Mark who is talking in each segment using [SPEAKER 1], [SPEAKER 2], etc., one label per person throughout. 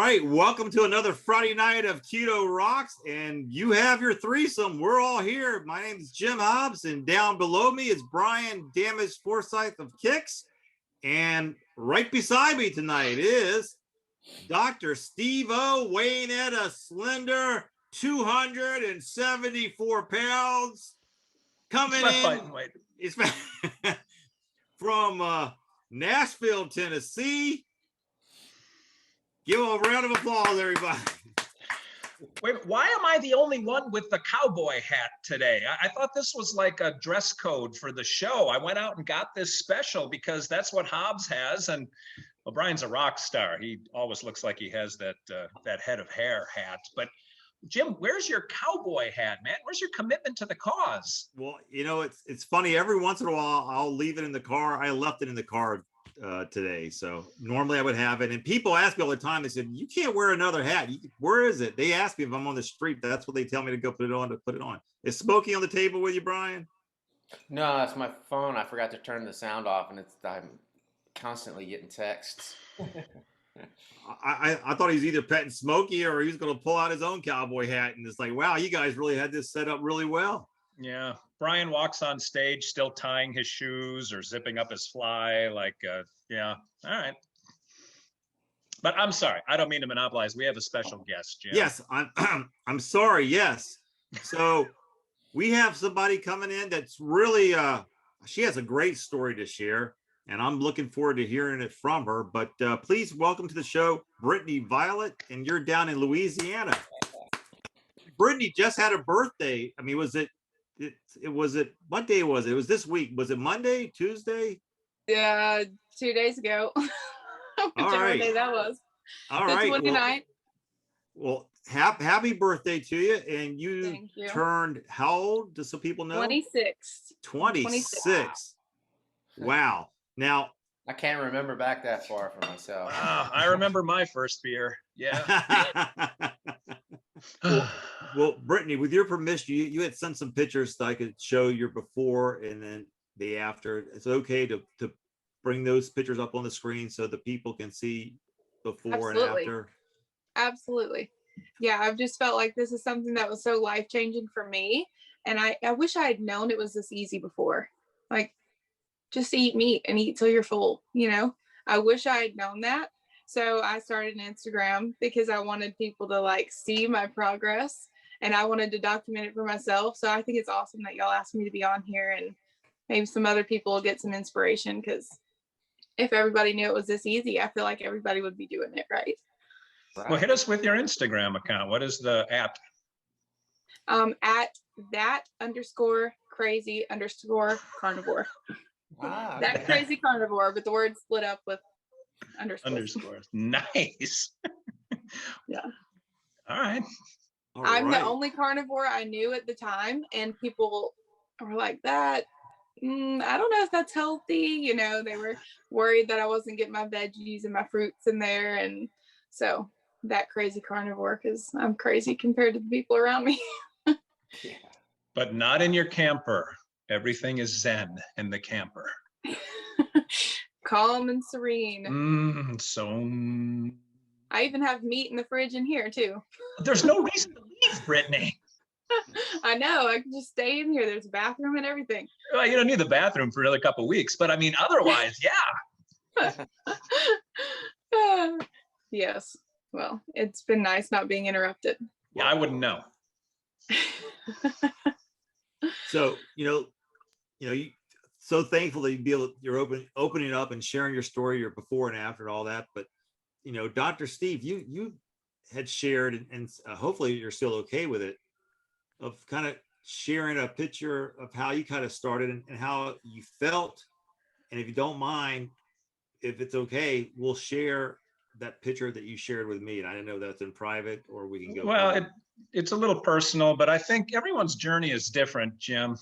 [SPEAKER 1] right, welcome to another Friday night of Keto Rocks, and you have your threesome. We're all here. My name is Jim Hobbs, and down below me is Brian Damage Forsythe of Kix, and right beside me tonight is Dr. Steve O, weighing at a slender 274 pounds, coming in. It's from Nashville, Tennessee. Give him a round of applause, everybody.
[SPEAKER 2] Wait, why am I the only one with the cowboy hat today? I thought this was like a dress code for the show. I went out and got this special because that's what Hobbs has. And well, Brian's a rock star. He always looks like he has that head of hair hat. But Jim, where's your cowboy hat, man? Where's your commitment to the cause?
[SPEAKER 1] Well, you know, it's funny. Every once in a while, I'll leave it in the car. I left it in the car today. So normally I would have it. And people ask me all the time, they said, you can't wear another hat. Where is it? They ask me if I'm on the street. That's what they tell me to go put it on. Is Smokey on the table with you, Brian?
[SPEAKER 3] No, that's my phone. I forgot to turn the sound off, and I'm constantly getting texts.
[SPEAKER 1] I thought he was either petting Smokey or he was going to pull out his own cowboy hat. And it's like, wow, you guys really had this set up really well.
[SPEAKER 2] Yeah. Brian walks on stage still tying his shoes or zipping up his fly. Yeah. All right. But I'm sorry. I don't mean to monopolize. We have a special guest, Jim.
[SPEAKER 1] Yes, I'm sorry. Yes. So we have somebody coming in that's really, she has a great story to share. And I'm looking forward to hearing it from her. But please welcome to the show, Brittany Violet, and you're down in Louisiana. Brittany just had a birthday. I mean, what day was it? It was this week. Was it Monday, Tuesday?
[SPEAKER 4] Yeah, 2 days ago. Whichever day that was.
[SPEAKER 1] All right.
[SPEAKER 4] 29th.
[SPEAKER 1] Well, happy birthday to you. And you turned how old? Just so people know.
[SPEAKER 4] 26.
[SPEAKER 1] 26. Wow. Now,
[SPEAKER 3] I can't remember back that far for myself.
[SPEAKER 2] I remember my first beer. Yeah.
[SPEAKER 1] well, Brittany, with your permission, you had sent some pictures so I could show your before and then the after. It's okay to bring those pictures up on the screen so the people can see before and after. Absolutely.
[SPEAKER 4] Yeah, I've just felt like this is something that was so life-changing for me. And I wish I had known it was this easy before. Like, just eat meat and eat till you're full, you know? I wish I had known that. So I started an Instagram because I wanted people to like see my progress and I wanted to document it for myself. So I think it's awesome that y'all asked me to be on here and maybe some other people will get some inspiration, because if everybody knew it was this easy, I feel like everybody would be doing it right.
[SPEAKER 2] Well, hit us with your Instagram account. What is the at?
[SPEAKER 4] At that_crazy_carnivore.
[SPEAKER 3] Wow.
[SPEAKER 4] That crazy carnivore, but the word split up with
[SPEAKER 2] underscores. Nice.
[SPEAKER 4] Yeah.
[SPEAKER 2] All right.
[SPEAKER 4] I'm the only carnivore I knew at the time, and people were like, that I don't know if that's healthy. You know, they were worried that I wasn't getting my veggies and my fruits in there. And so that crazy carnivore, because I'm crazy compared to the people around me.
[SPEAKER 2] Yeah. But not in your camper. Everything is zen in the camper.
[SPEAKER 4] Calm and serene.
[SPEAKER 2] So
[SPEAKER 4] I even have meat in the fridge in here too.
[SPEAKER 2] There's no reason to leave, Brittany.
[SPEAKER 4] I know. I can just stay in here. There's a bathroom and everything.
[SPEAKER 2] Well, you don't need the bathroom for another couple of weeks, but I mean, otherwise, yeah.
[SPEAKER 4] Yes. Well, it's been nice not being interrupted.
[SPEAKER 2] Yeah, I wouldn't know.
[SPEAKER 1] So, you so thankful that you're opening up and sharing your story, your before and after and all that. But, Dr. Steve, you had shared, and hopefully you're still okay with it, of kind of sharing a picture of how you kind of started and how you felt. And if you don't mind, if it's okay, we'll share that picture that you shared with me. And I didn't know if that's in private or we can go.
[SPEAKER 2] Well, it's a little personal, but I think everyone's journey is different, Jim.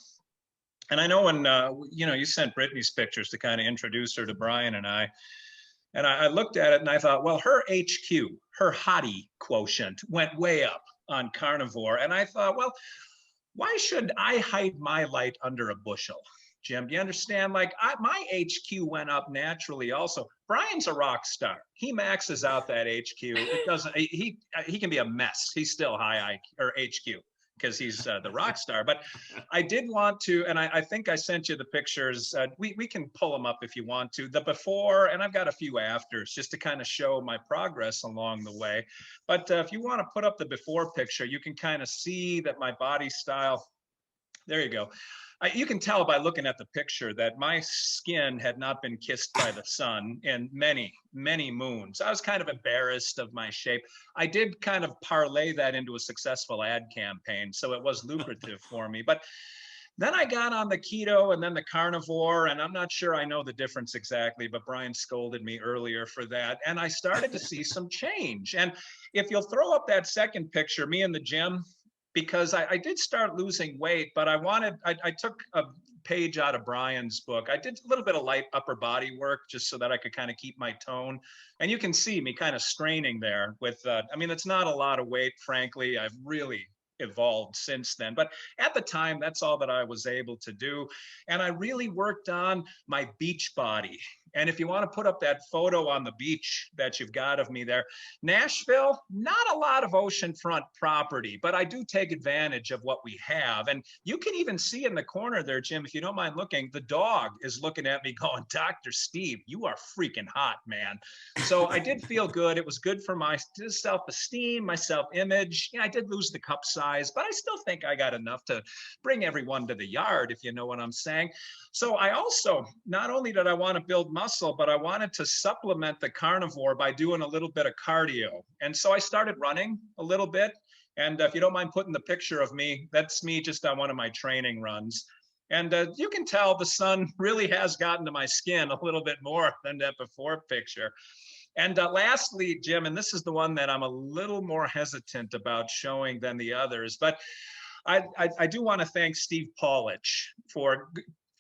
[SPEAKER 2] And I know when, you sent Brittany's pictures to kind of introduce her to Brian and I looked at it and I thought, well, her HQ, her hottie quotient went way up on carnivore. And I thought, well, why should I hide my light under a bushel? Jim. Do you understand? Like my HQ went up naturally also. Brian's a rock star. He maxes out that HQ. It doesn't, he can be a mess. He's still high IQ or HQ because he's the rock star. But I did want to, and I think I sent you the pictures. We can pull them up if you want to. The before, and I've got a few afters just to kind of show my progress along the way. But if you want to put up the before picture, you can kind of see that my body style, there you go. You can tell by looking at the picture that my skin had not been kissed by the sun in many, many moons. I was kind of embarrassed of my shape. I did kind of parlay that into a successful ad campaign, so it was lucrative for me. But then I got on the keto and then the carnivore, and I'm not sure I know the difference exactly, but Brian scolded me earlier for that. And I started to see some change. And if you'll throw up that second picture, me in the gym, because I did start losing weight, but I took a page out of Brian's book. I did a little bit of light upper body work just so that I could kind of keep my tone. And you can see me kind of straining there with, I mean, it's not a lot of weight, frankly. I've really evolved since then. But at the time, that's all that I was able to do. And I really worked on my beach body. And if you want to put up that photo on the beach that you've got of me there, Nashville, not a lot of oceanfront property, but I do take advantage of what we have. And you can even see in the corner there, Jim, if you don't mind looking, the dog is looking at me going, Dr. Steve, you are freaking hot, man. So I did feel good. It was good for my self-esteem, my self-image. Yeah, I did lose the cup size, but I still think I got enough to bring everyone to the yard, if you know what I'm saying. So I also, not only did I want to build muscle, but I wanted to supplement the carnivore by doing a little bit of cardio. And so I started running a little bit. And if you don't mind putting the picture of me, that's me just on one of my training runs. And you can tell the sun really has gotten to my skin a little bit more than that before picture. And lastly, Jim, and this is the one that I'm a little more hesitant about showing than the others, but I do want to thank Steve Paulich for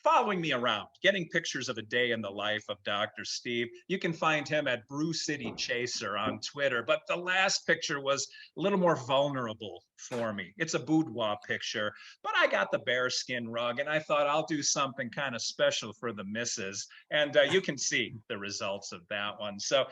[SPEAKER 2] following me around, getting pictures of a day in the life of Dr. Steve. You can find him at Brew City Chaser on Twitter, but the last picture was a little more vulnerable for me. It's a boudoir picture, but I got the bearskin rug and I thought I'll do something kind of special for the missus. And you can see the results of that one. So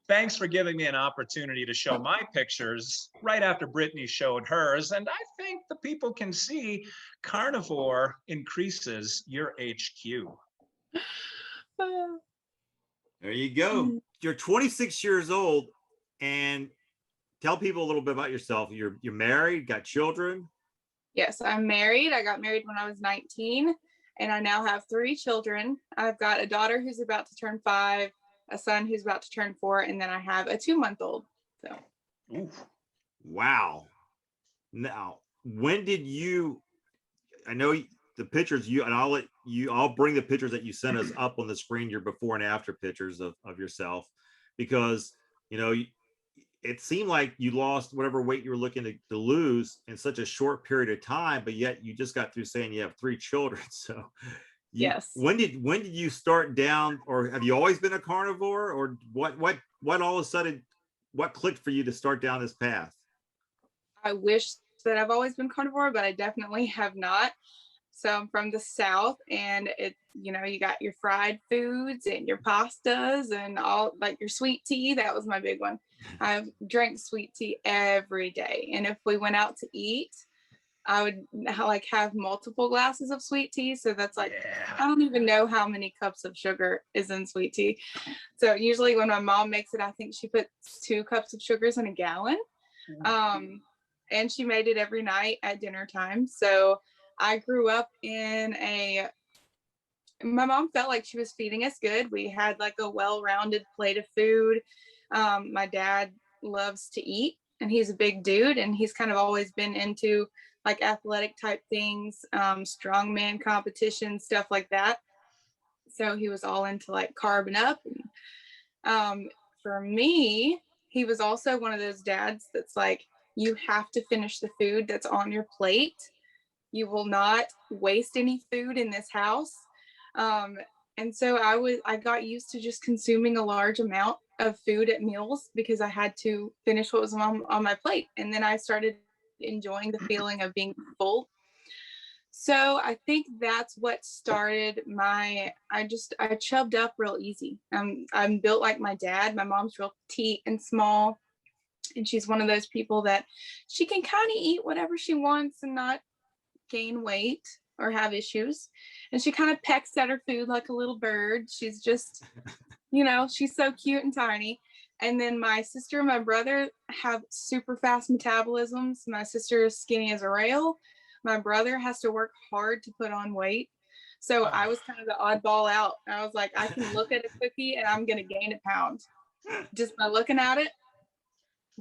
[SPEAKER 2] thanks for giving me an opportunity to show my pictures right after Brittany showed hers. And I think the people can see carnivore increases your HQ.
[SPEAKER 1] There you go. You're 26 years old, and tell people a little bit about yourself. You're married, got children.
[SPEAKER 4] Yes, I'm married. I got married when I was 19, and I now have 3 children. I've got a daughter who's about to turn 5, a son who's about to turn 4, and then I have a 2-month-old. So,
[SPEAKER 1] oof. Wow. Now, when did you? I know the pictures and I'll bring the pictures that you sent us up on the screen, your before and after pictures of yourself, because it seemed like you lost whatever weight you were looking to lose in such a short period of time, but yet you just got through saying you have 3 children. So
[SPEAKER 4] yes.
[SPEAKER 1] When did you start down, or have you always been a carnivore, or what all of a sudden, what clicked for you to start down this path?
[SPEAKER 4] I wish that I've always been carnivore, but I definitely have not. So I'm from the South, and you got your fried foods and your pastas and all, like your sweet tea. That was my big one. I drank sweet tea every day. And if we went out to eat, I would have multiple glasses of sweet tea. So that's I don't even know how many cups of sugar is in sweet tea. So usually when my mom makes it, I think she puts 2 cups of sugars in a gallon. And she made it every night at dinner time. So I grew up my mom felt like she was feeding us good. We had like a well-rounded plate of food. My dad loves to eat, and he's a big dude, and he's kind of always been into like athletic type things, strongman competition, stuff like that. So he was all into like carbing up. And, for me, he was also one of those dads that's like, you have to finish the food that's on your plate. You will not waste any food in this house. And so I got used to just consuming a large amount of food at meals because I had to finish what was on my plate. And then I started enjoying the feeling of being full. So I think that's what started I chubbed up real easy. I'm built like my dad. My mom's real petite and small. And she's one of those people that she can kind of eat whatever she wants and not gain weight or have issues. And she kind of pecks at her food like a little bird. She's just, she's so cute and tiny. And then my sister and my brother have super fast metabolisms. My sister is skinny as a rail. My brother has to work hard to put on weight. So I was kind of the oddball out. I was like, I can look at a cookie and I'm going to gain a pound just by looking at it.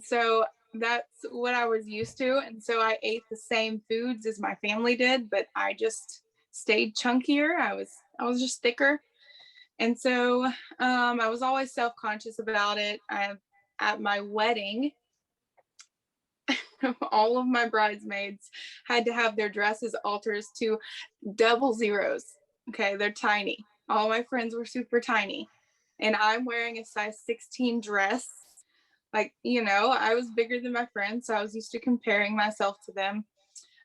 [SPEAKER 4] So that's what I was used to. And so I ate the same foods as my family did, but I just stayed chunkier. I was just thicker. And so I was always self-conscious about it. At my wedding, all of my bridesmaids had to have their dresses altered to double zeros. Okay, they're tiny. All my friends were super tiny. And I'm wearing a size 16 dress. Like, I was bigger than my friends, so I was used to comparing myself to them.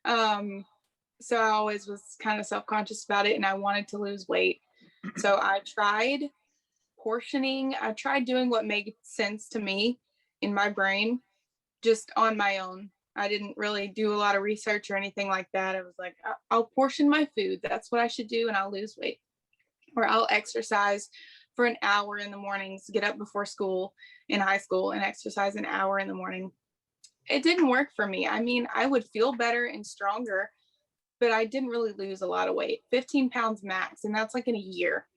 [SPEAKER 4] So I always was kind of self-conscious about it, and I wanted to lose weight. So I tried portioning. I tried doing what made sense to me in my brain, just on my own. I didn't really do a lot of research or anything like that. I was like, I'll portion my food. That's what I should do, and I'll lose weight. Or I'll exercise for an hour in the mornings, get up before school in high school and exercise an hour in the morning. It didn't work for me. I mean, I would feel better and stronger, but I didn't really lose a lot of weight, 15 pounds max. And that's like in a year.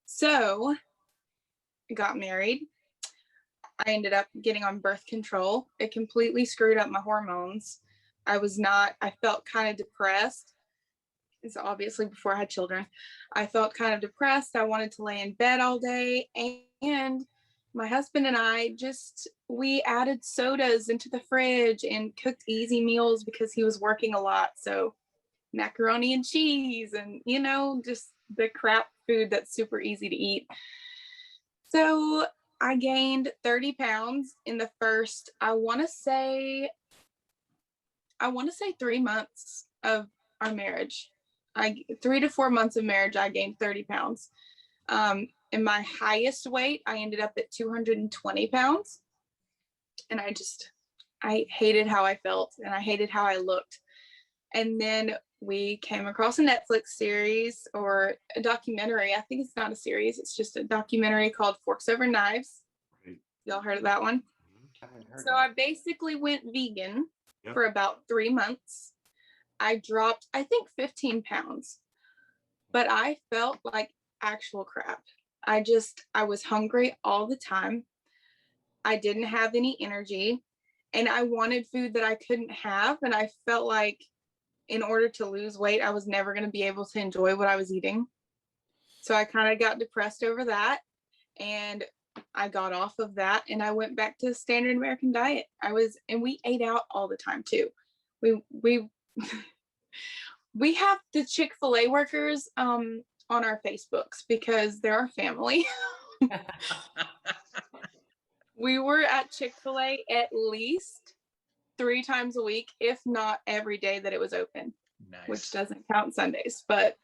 [SPEAKER 4] So I got married. I ended up getting on birth control. It completely screwed up my hormones. I felt kind of depressed. It's obviously before I had children. I felt kind of depressed. I wanted to lay in bed all day. And my husband and I we added sodas into the fridge and cooked easy meals because he was working a lot. So macaroni and cheese and, just the crap food that's super easy to eat. So I gained 30 pounds in the first, I want to say 3 months of our marriage. 3 to 4 months of marriage, I gained 30 pounds. In my highest weight, I ended up at 220 pounds. And I hated how I felt and I hated how I looked. And then we came across a Netflix series or a documentary. I think it's not a series. It's just a documentary called Forks Over Knives. Y'all heard of that one? So I basically went vegan for about 3 months. I dropped, I think 15 pounds, but I felt like actual crap. I was hungry all the time. I didn't have any energy and I wanted food that I couldn't have. And I felt like in order to lose weight, I was never going to be able to enjoy what I was eating. So I kind of got depressed over that and I got off of that and I went back to the standard American diet. And we ate out all the time too. We have the Chick-fil-A workers on our Facebooks because they're our family. We were at Chick-fil-A at least 3 times a week, if not every day that it was open. Nice. Which doesn't count Sundays, but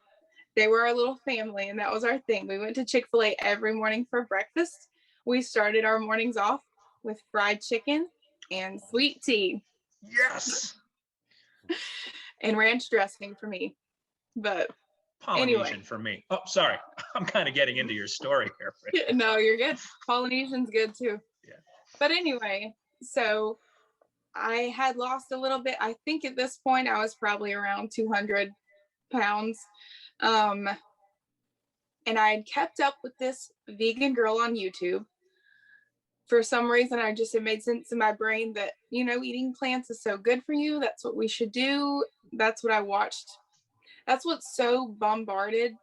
[SPEAKER 4] they were our little family and that was our thing. We went to Chick-fil-A every morning for breakfast. We started our mornings off with fried chicken and sweet tea.
[SPEAKER 2] Yes.
[SPEAKER 4] And ranch dressing for me. But
[SPEAKER 2] Polynesian
[SPEAKER 4] anyway.
[SPEAKER 2] For me. Oh, sorry. I'm kind of getting into your story here.
[SPEAKER 4] No, you're good. Polynesian's good too.
[SPEAKER 2] Yeah.
[SPEAKER 4] But anyway, so I had lost a little bit. I think at this point I was probably around 200 pounds. And I had kept up with this vegan girl on YouTube. For some reason, it made sense in my brain that, eating plants is so good for you. That's what we should do. That's what I watched. That's what's so bombarded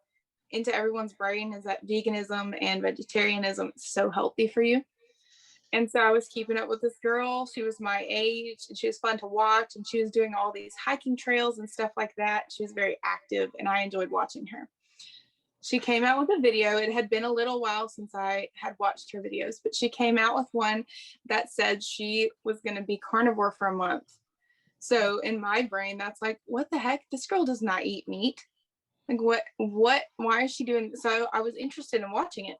[SPEAKER 4] into everyone's brain is that veganism and vegetarianism is so healthy for you. And so I was keeping up with this girl. She was my age and she was fun to watch. And she was doing all these hiking trails and stuff like that. She was very active and I enjoyed watching her. She came out with a video. It had been a little while since I had watched her videos, but she came out with one that said she was going to be carnivore for a month. So in my brain, that's like, what the heck? This girl does not eat meat. Like why is she doing? So I was interested in watching it.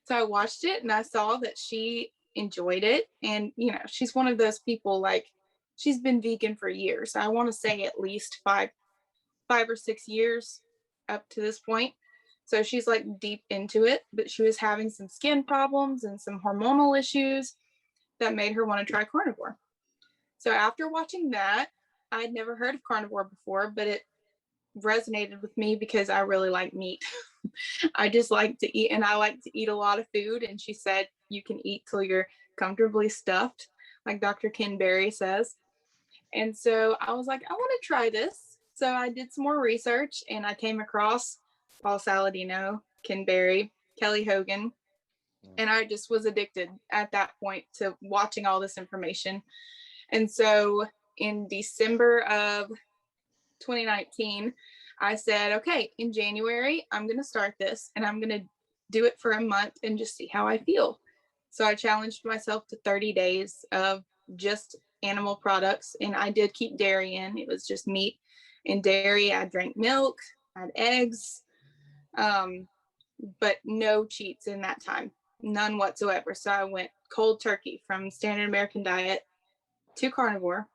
[SPEAKER 4] So I watched it and I saw that she enjoyed it. And, you know, she's one of those people, like, she's been vegan for years. I want to say at least five or 6 years up to this point. So she's like deep into it, but she was having some skin problems and some hormonal issues that made her want to try carnivore. So after watching that, I'd never heard of carnivore before, but it resonated with me because I really like meat. I just like to eat, and I like to eat a lot of food. And she said, you can eat till you're comfortably stuffed, like Dr. Ken Berry says. And so I was like, I want to try this. So I did some more research and I came across Paul Saladino, Ken Berry, Kelly Hogan. And I just was addicted at that point to watching all this information. And so in December of 2019, I said, okay, in January, I'm going to start this and I'm going to do it for a month and just see how I feel. So I challenged myself to 30 days of just animal products. And I did keep dairy in. It was just meat and dairy. I drank milk, I had eggs, but no cheats in that time, none whatsoever. So I went cold turkey from standard American diet to carnivore.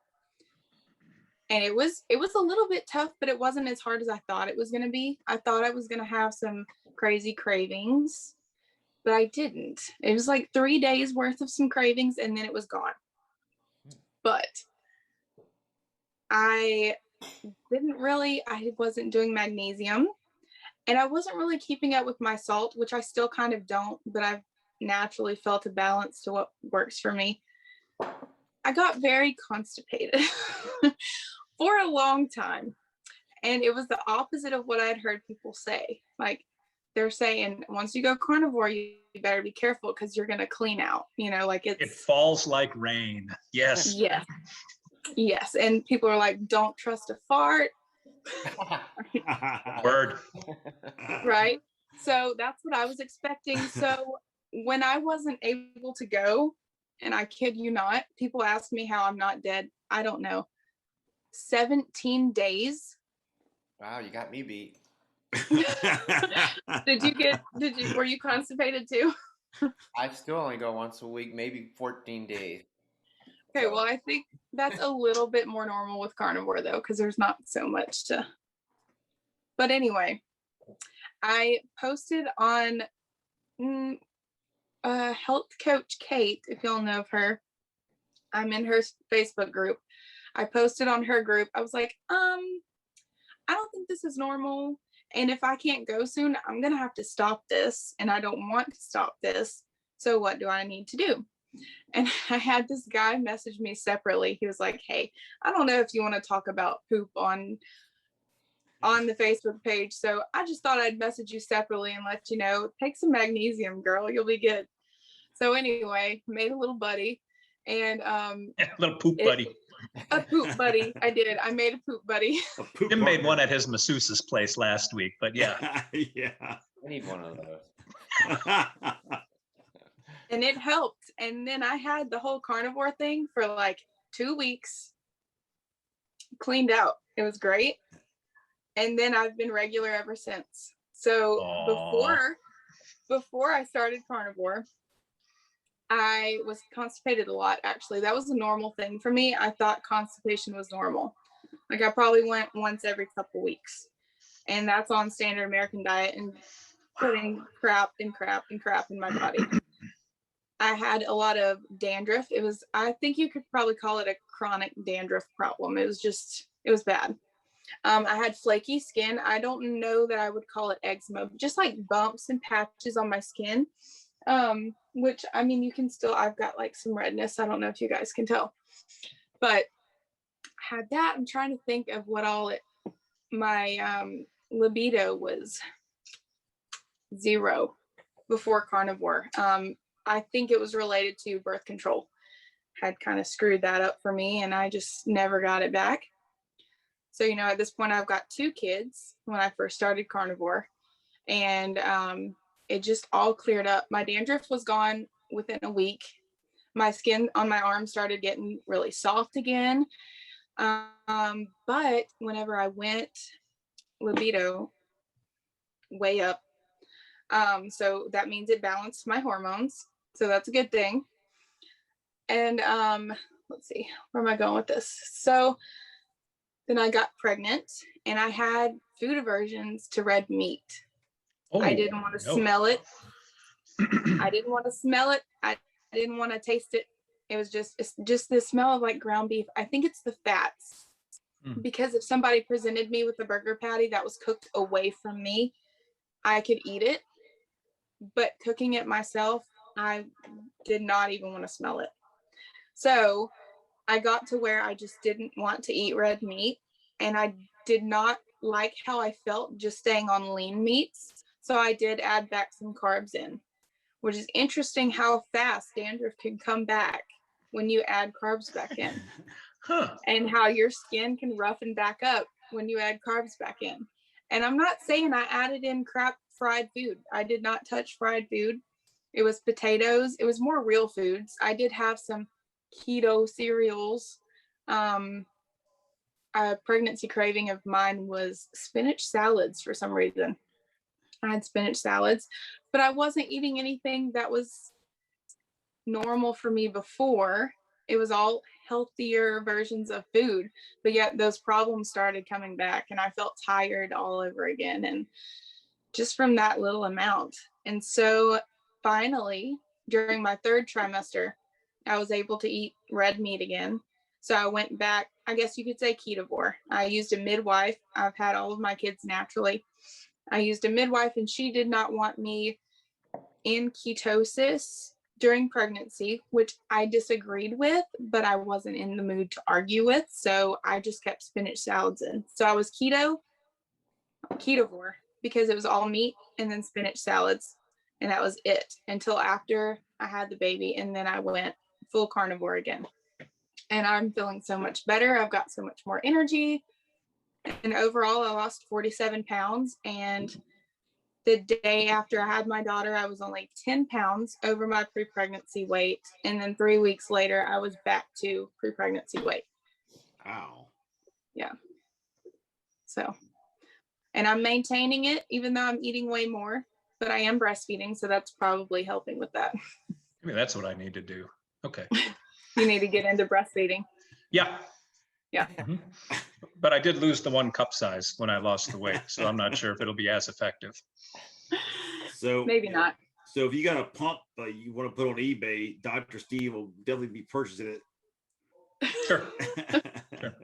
[SPEAKER 4] And it was a little bit tough, but it wasn't as hard as I thought it was going to be. I thought I was going to have some crazy cravings, but I didn't. It was like 3 days worth of some cravings and then it was gone. But I wasn't doing magnesium and I wasn't really keeping up with my salt, which I still kind of don't, but I've naturally felt a balance to what works for me. I got very constipated for a long time. And it was the opposite of what I'd heard people say. Like they're saying, once you go carnivore, you better be careful because you're going to clean out, you know, like
[SPEAKER 2] it falls like rain. Yes.
[SPEAKER 4] Yes. Yes. And people are like, don't trust a fart.
[SPEAKER 2] Word.
[SPEAKER 4] Right. So that's what I was expecting. So when I wasn't able to go, and I kid you not, people ask me how I'm not dead. I don't know. 17 days.
[SPEAKER 3] Wow, you got me beat.
[SPEAKER 4] Were you constipated too?
[SPEAKER 3] I still only go once a week, maybe 14 days.
[SPEAKER 4] Okay, well, I think that's a little bit more normal with carnivore though, because there's not so much to. But anyway, I posted on health coach Kate, if y'all know of her. I'm in her Facebook group. I posted on her group. I was like, I don't think this is normal. And if I can't go soon, I'm going to have to stop this. And I don't want to stop this. So what do I need to do? And I had this guy message me separately. He was like, hey, I don't know if you want to talk about poop on the Facebook page. So I just thought I'd message you separately and let you know, take some magnesium, girl, you'll be good. So anyway, made a little buddy and
[SPEAKER 2] little poop buddy.
[SPEAKER 4] A poop buddy. I did. I made a poop buddy.
[SPEAKER 2] Jim made one at his masseuse's place last week, but yeah.
[SPEAKER 1] Yeah.
[SPEAKER 3] I need one of those.
[SPEAKER 4] And it helped. And then I had the whole carnivore thing for like 2 weeks. Cleaned out. It was great. And then I've been regular ever since. So before I started carnivore, I was constipated a lot, actually. That was a normal thing for me. I thought constipation was normal. Like I probably went once every couple weeks. And that's on standard American diet and putting crap in my body. I had a lot of dandruff. I think you could probably call it a chronic dandruff problem. It was bad. I had flaky skin. I don't know that I would call it eczema, just like bumps and patches on my skin. Which I mean, I've got like some redness. I don't know if you guys can tell, but I had that. I'm trying to think of what all my libido was 0 before carnivore. I think it was related to birth control. Had kind of screwed that up for me and I just never got it back. So, at this point I've got 2 kids when I first started carnivore and, it just all cleared up. My dandruff was gone within a week. My skin on my arm started getting really soft again. But whenever I went, libido way up. So that means it balanced my hormones. So that's a good thing. And let's see, where am I going with this? So then I got pregnant and I had food aversions to red meat. I didn't want to smell it. I didn't want to smell it. I didn't want to taste it. It was just the smell of like ground beef. I think it's the fats. Because if somebody presented me with a burger patty that was cooked away from me, I could eat it. But cooking it myself, I did not even want to smell it. So I got to where I just didn't want to eat red meat, and I did not like how I felt just staying on lean meats. So I did add back some carbs in, which is interesting how fast dandruff can come back when you add carbs back in. And how your skin can roughen back up when you add carbs back in. And I'm not saying I added in crap fried food. I did not touch fried food. It was potatoes. It was more real foods. I did have some keto cereals. A pregnancy craving of mine was spinach salads for some reason. I had spinach salads, but I wasn't eating anything that was normal for me before. It was all healthier versions of food, but yet those problems started coming back and I felt tired all over again, and just from that little amount. And so finally, during my third trimester, I was able to eat red meat again. So I went back, I guess you could say ketovore. I used a midwife. I've had all of my kids naturally. I used a midwife, and she did not want me in ketosis during pregnancy, which I disagreed with, but I wasn't in the mood to argue with. So I just kept spinach salads in. So I was ketovore, because it was all meat and then spinach salads. And that was it until after I had the baby. And then I went full carnivore again. And I'm feeling so much better. I've got so much more energy. And overall, I lost 47 pounds. And the day after I had my daughter, I was only 10 pounds over my pre-pregnancy weight. And then 3 weeks later, I was back to pre-pregnancy weight.
[SPEAKER 1] Wow.
[SPEAKER 4] Yeah. So, and I'm maintaining it, even though I'm eating way more, but I am breastfeeding. So that's probably helping with that.
[SPEAKER 2] Maybe that's what I need to do. Okay.
[SPEAKER 4] You need to get into breastfeeding.
[SPEAKER 2] Yeah.
[SPEAKER 4] Yeah.
[SPEAKER 2] Mm-hmm. But I did lose the 1 cup size when I lost the weight. So I'm not sure if it'll be as effective.
[SPEAKER 1] So
[SPEAKER 4] maybe not.
[SPEAKER 1] So if you got a pump you want to put on eBay, Dr. Steve will definitely be purchasing it.
[SPEAKER 2] Sure. Sure.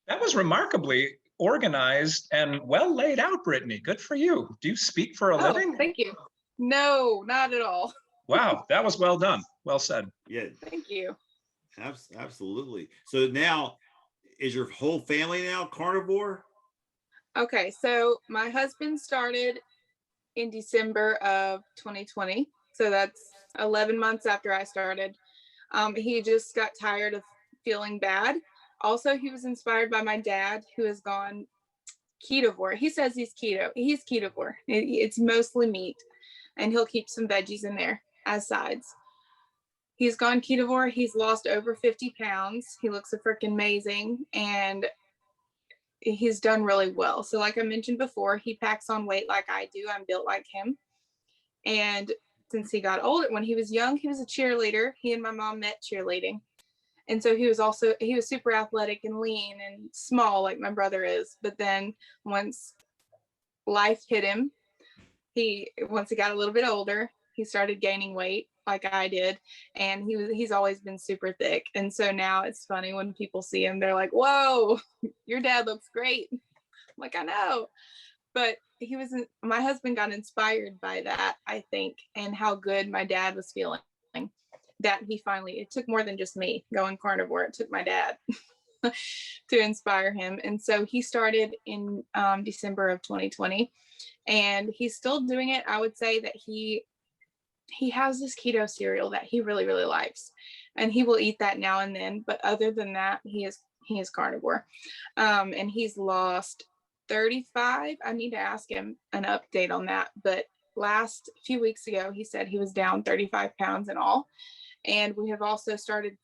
[SPEAKER 2] That was remarkably organized and well laid out, Brittany. Good for you. Do you speak for a living?
[SPEAKER 4] Thank you. No, not at all.
[SPEAKER 2] Wow, that was well done. Well said.
[SPEAKER 1] Yeah.
[SPEAKER 4] Thank you.
[SPEAKER 1] Absolutely. So now, is your whole family now carnivore?
[SPEAKER 4] Okay, so my husband started in December of 2020. So that's 11 months after I started. He just got tired of feeling bad. Also, he was inspired by my dad, who has gone ketovore. He says he's keto. He's ketovore. It's mostly meat, and he'll keep some veggies in there as sides. He's gone ketovore. He's lost over 50 pounds. He looks a freaking amazing, and he's done really well. So like I mentioned before, he packs on weight like I do. I'm built like him. And since he got older, when he was young, he was a cheerleader. He and my mom met cheerleading. And so he was super athletic and lean and small like my brother is. But then once life hit him, once he got a little bit older, he started gaining weight like I did. And he's always been super thick. And so now it's funny when people see him, they're like, whoa, your dad looks great. I'm like, I know. But my husband got inspired by that, I think, and how good my dad was feeling. That it took more than just me going carnivore. It took my dad to inspire him. And so he started in December of 2020, and he's still doing it. I would say that he has this keto cereal that he really, really likes, and he will eat that now and then. But other than that, he is carnivore. And he's lost 35. I need to ask him an update on that. But last few weeks ago, he said he was down 35 pounds in all. And we have also started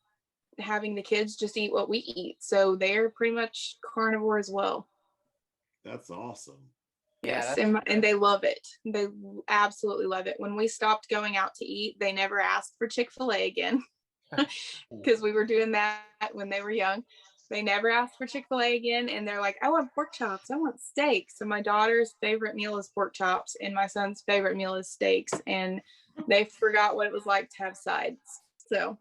[SPEAKER 4] having the kids just eat what we eat. So they're pretty much carnivore as well.
[SPEAKER 1] That's awesome.
[SPEAKER 4] Yes,
[SPEAKER 3] Yeah,
[SPEAKER 4] and they love it. They absolutely love it. When we stopped going out to eat, they never asked for Chick-fil-A again because we were doing that when they were young. They never asked for Chick-fil-A again, and they're like, I want pork chops, I want steak. So my daughter's favorite meal is pork chops, and my son's favorite meal is steaks, and they forgot what it was like to have sides. So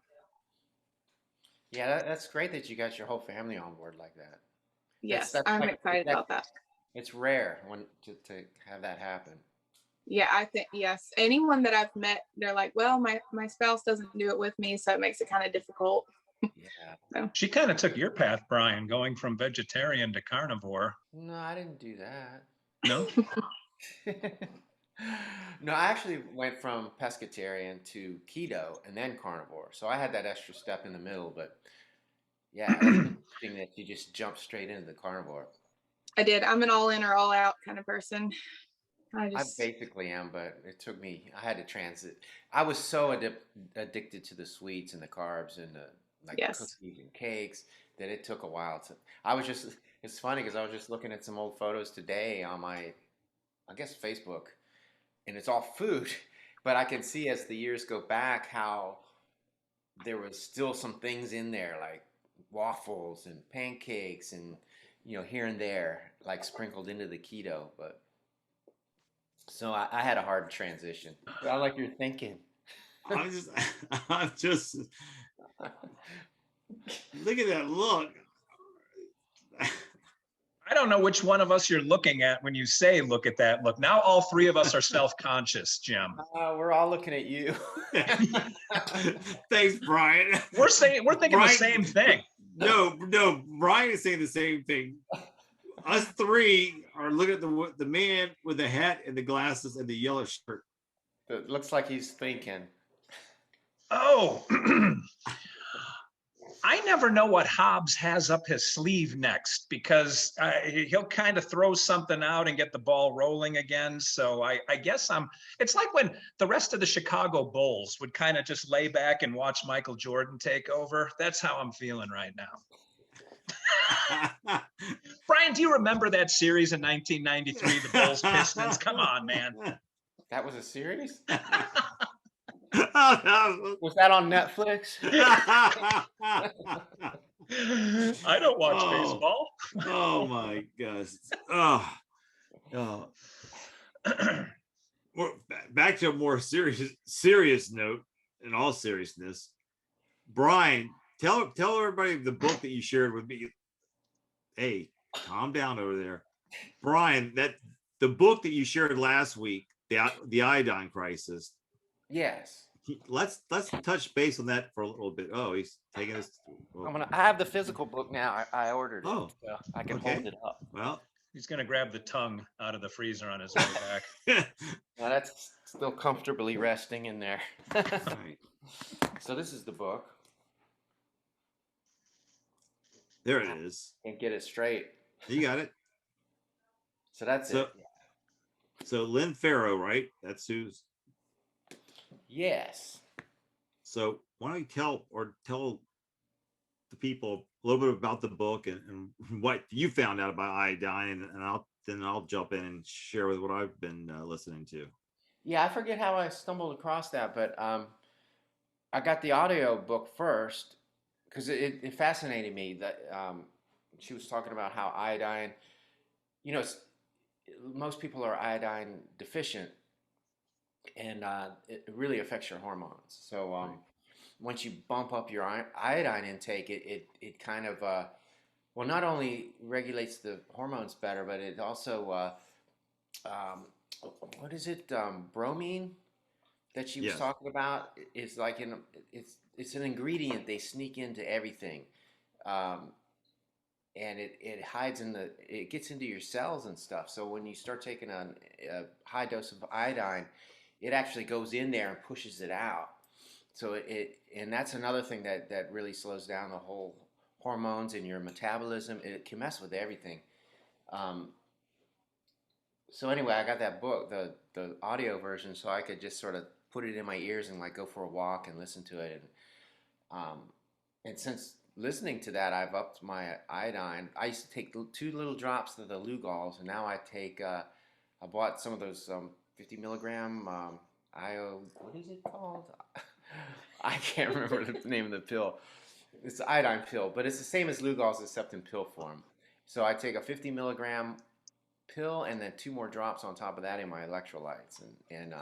[SPEAKER 3] yeah, that's great that you got your whole family on board like that.
[SPEAKER 4] yes,
[SPEAKER 3] That's
[SPEAKER 4] I'm
[SPEAKER 3] like
[SPEAKER 4] excited about that.
[SPEAKER 3] it's rare when to have that happen.
[SPEAKER 4] Yeah, I think yes. Anyone that I've met, they're like, well, my spouse doesn't do it with me, so it makes it kind of difficult.
[SPEAKER 3] Yeah.
[SPEAKER 4] So
[SPEAKER 2] She kind of took your path, Brian, going from vegetarian to carnivore.
[SPEAKER 3] No, I didn't do that.
[SPEAKER 2] No?
[SPEAKER 3] No, I actually went from pescatarian to keto and then carnivore. So I had that extra step in the middle, but yeah, that's interesting that you just jumped straight into the carnivore.
[SPEAKER 4] I did. I'm an all in or all out kind of person.
[SPEAKER 3] I basically am, but it took me, I had to transit. I was so addicted to the sweets and the carbs and the like
[SPEAKER 4] yes.
[SPEAKER 3] cookies and cakes that it took a while to, I was just, it's funny because I was just looking at some old photos today on my, I guess, Facebook, and it's all food, but I can see as the years go back how there was still some things in there like waffles and pancakes and, you know, here and there, like sprinkled into the keto, but so I had a hard transition. I like your thinking.
[SPEAKER 1] I'm just look at that look.
[SPEAKER 2] I don't know which one of us you're looking at when you say look at that look. Now all three of us are self-conscious, Jim.
[SPEAKER 3] We're all looking at you.
[SPEAKER 1] Thanks, Brian.
[SPEAKER 2] We're thinking
[SPEAKER 1] Brian,
[SPEAKER 2] the same thing.
[SPEAKER 1] No, Brian is saying the same thing. Us three are looking at the man with the hat and the glasses and the yellow shirt.
[SPEAKER 3] It looks like he's thinking.
[SPEAKER 2] Oh, I never know what Hobbs has up his sleeve next because he'll kind of throw something out and get the ball rolling again. So I guess it's like when the rest of the Chicago Bulls would kind of just lay back and watch Michael Jordan take over. That's how I'm feeling right now. Brian, do you remember that series in 1993, the Bulls Pistons? Come on, man.
[SPEAKER 3] That was a series?
[SPEAKER 1] Oh,
[SPEAKER 3] Was that on Netflix?
[SPEAKER 2] I don't watch baseball.
[SPEAKER 1] Oh my gosh. Oh. Back to a more serious note, in all seriousness. Brian, tell everybody the book that you shared with me. Hey, calm down over there. Brian, that the book that you shared last week, the Iodine Crisis.
[SPEAKER 3] Yes.
[SPEAKER 1] Let's touch base on that for a little bit. Oh, he's taking us.
[SPEAKER 3] I have the physical book now. I ordered it.
[SPEAKER 1] Oh,
[SPEAKER 3] so I can
[SPEAKER 1] okay.
[SPEAKER 3] hold it up.
[SPEAKER 1] Well,
[SPEAKER 2] He's going to grab the tongue out of the freezer on his way back.
[SPEAKER 3] Now that's still comfortably resting in there.
[SPEAKER 1] all right.
[SPEAKER 3] So this is the book.
[SPEAKER 1] There it is.
[SPEAKER 3] And get it straight.
[SPEAKER 1] You got it.
[SPEAKER 3] So that's it.
[SPEAKER 1] So Lynn Farrow, right? That's who's.
[SPEAKER 3] Yes.
[SPEAKER 1] So why don't you tell the people a little bit about the book and what you found out about iodine, and I'll jump in and share with what I've been listening to.
[SPEAKER 3] Yeah, I forget how I stumbled across that, but I got the audio book first because it fascinated me that she was talking about how iodine, you know, most people are iodine deficient, and it really affects your hormones. So
[SPEAKER 1] Right.
[SPEAKER 3] Once you bump up your iodine intake, it kind of well, not only regulates the hormones better, but it also what is it, bromine that she was
[SPEAKER 1] Yes.
[SPEAKER 3] talking about is like it's an ingredient they sneak into everything, and it hides it gets into your cells and stuff. So when you start taking a high dose of iodine, it actually goes in there and pushes it out. So and that's another thing that really slows down the whole hormones and your metabolism. It can mess with everything. So anyway, I got that book, the audio version, so I could just sort of put it in my ears and like go for a walk and listen to it. And And since listening to that, I've upped my iodine. I used to take 2 little drops of the Lugol's, and now I take. I bought some of those 50 milligram what is it called? I can't remember the name of the pill. It's the iodine pill, but it's the same as Lugol's except in pill form. So I take a 50 milligram pill and then 2 more drops on top of that in my electrolytes, and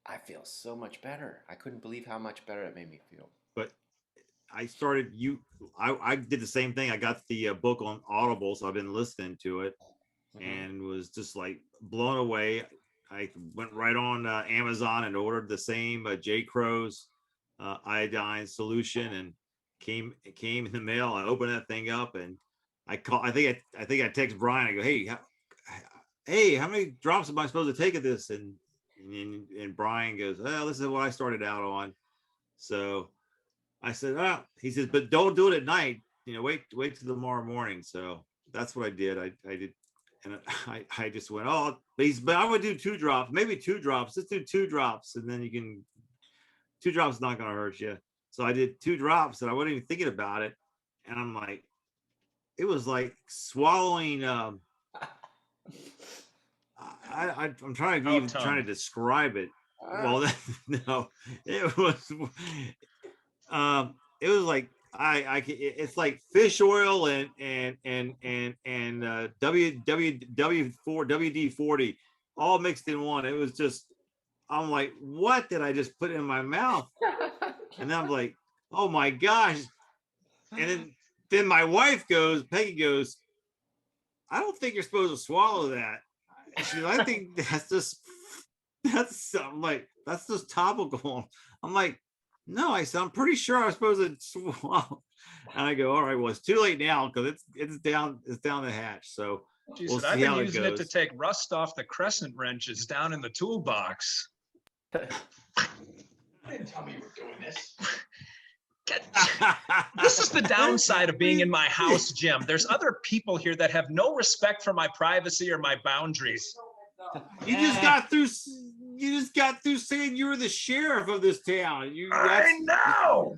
[SPEAKER 3] I feel so much better. I couldn't believe how much better it made me feel.
[SPEAKER 1] But I did the same thing. I got the book on Audible, so I've been listening to it and was just like blown away. I went right on Amazon and ordered the same J. Crow's iodine solution, and it came in the mail. I opened that thing up and I text Brian. I go, hey, how many drops am I supposed to take of this? And Brian goes, well, this is what I started out on. So I said, he says, but don't do it at night. Wait till tomorrow morning. So that's what I did. I did. And I just went, but I would do 2 drops, maybe 2 drops. Let's do 2 drops. And then 2 drops is not going to hurt you. So I did 2 drops and I wasn't even thinking about it. And I'm like, it was like swallowing. I'm trying to describe it. Well, no, it was like, it's like fish oil and WD-40 all mixed in one. It was just, I'm like, what did I just put in my mouth? And then I'm like, oh my gosh. And then my wife Peggy goes, I don't think you're supposed to swallow that. She goes, I think I'm like, that's just topical. I'm like, no, I said, I'm pretty sure I was supposed to swallow. And I go, all right, well, it's too late now because it's down the hatch. So
[SPEAKER 2] we'll see. I've been using it to take rust off the crescent wrenches down in the toolbox.
[SPEAKER 5] I didn't tell me you were doing this.
[SPEAKER 2] This is the downside of being in my house, Jim. There's other people here that have no respect for my privacy or my boundaries.
[SPEAKER 1] You just got through saying you were the sheriff of this town.
[SPEAKER 2] I know.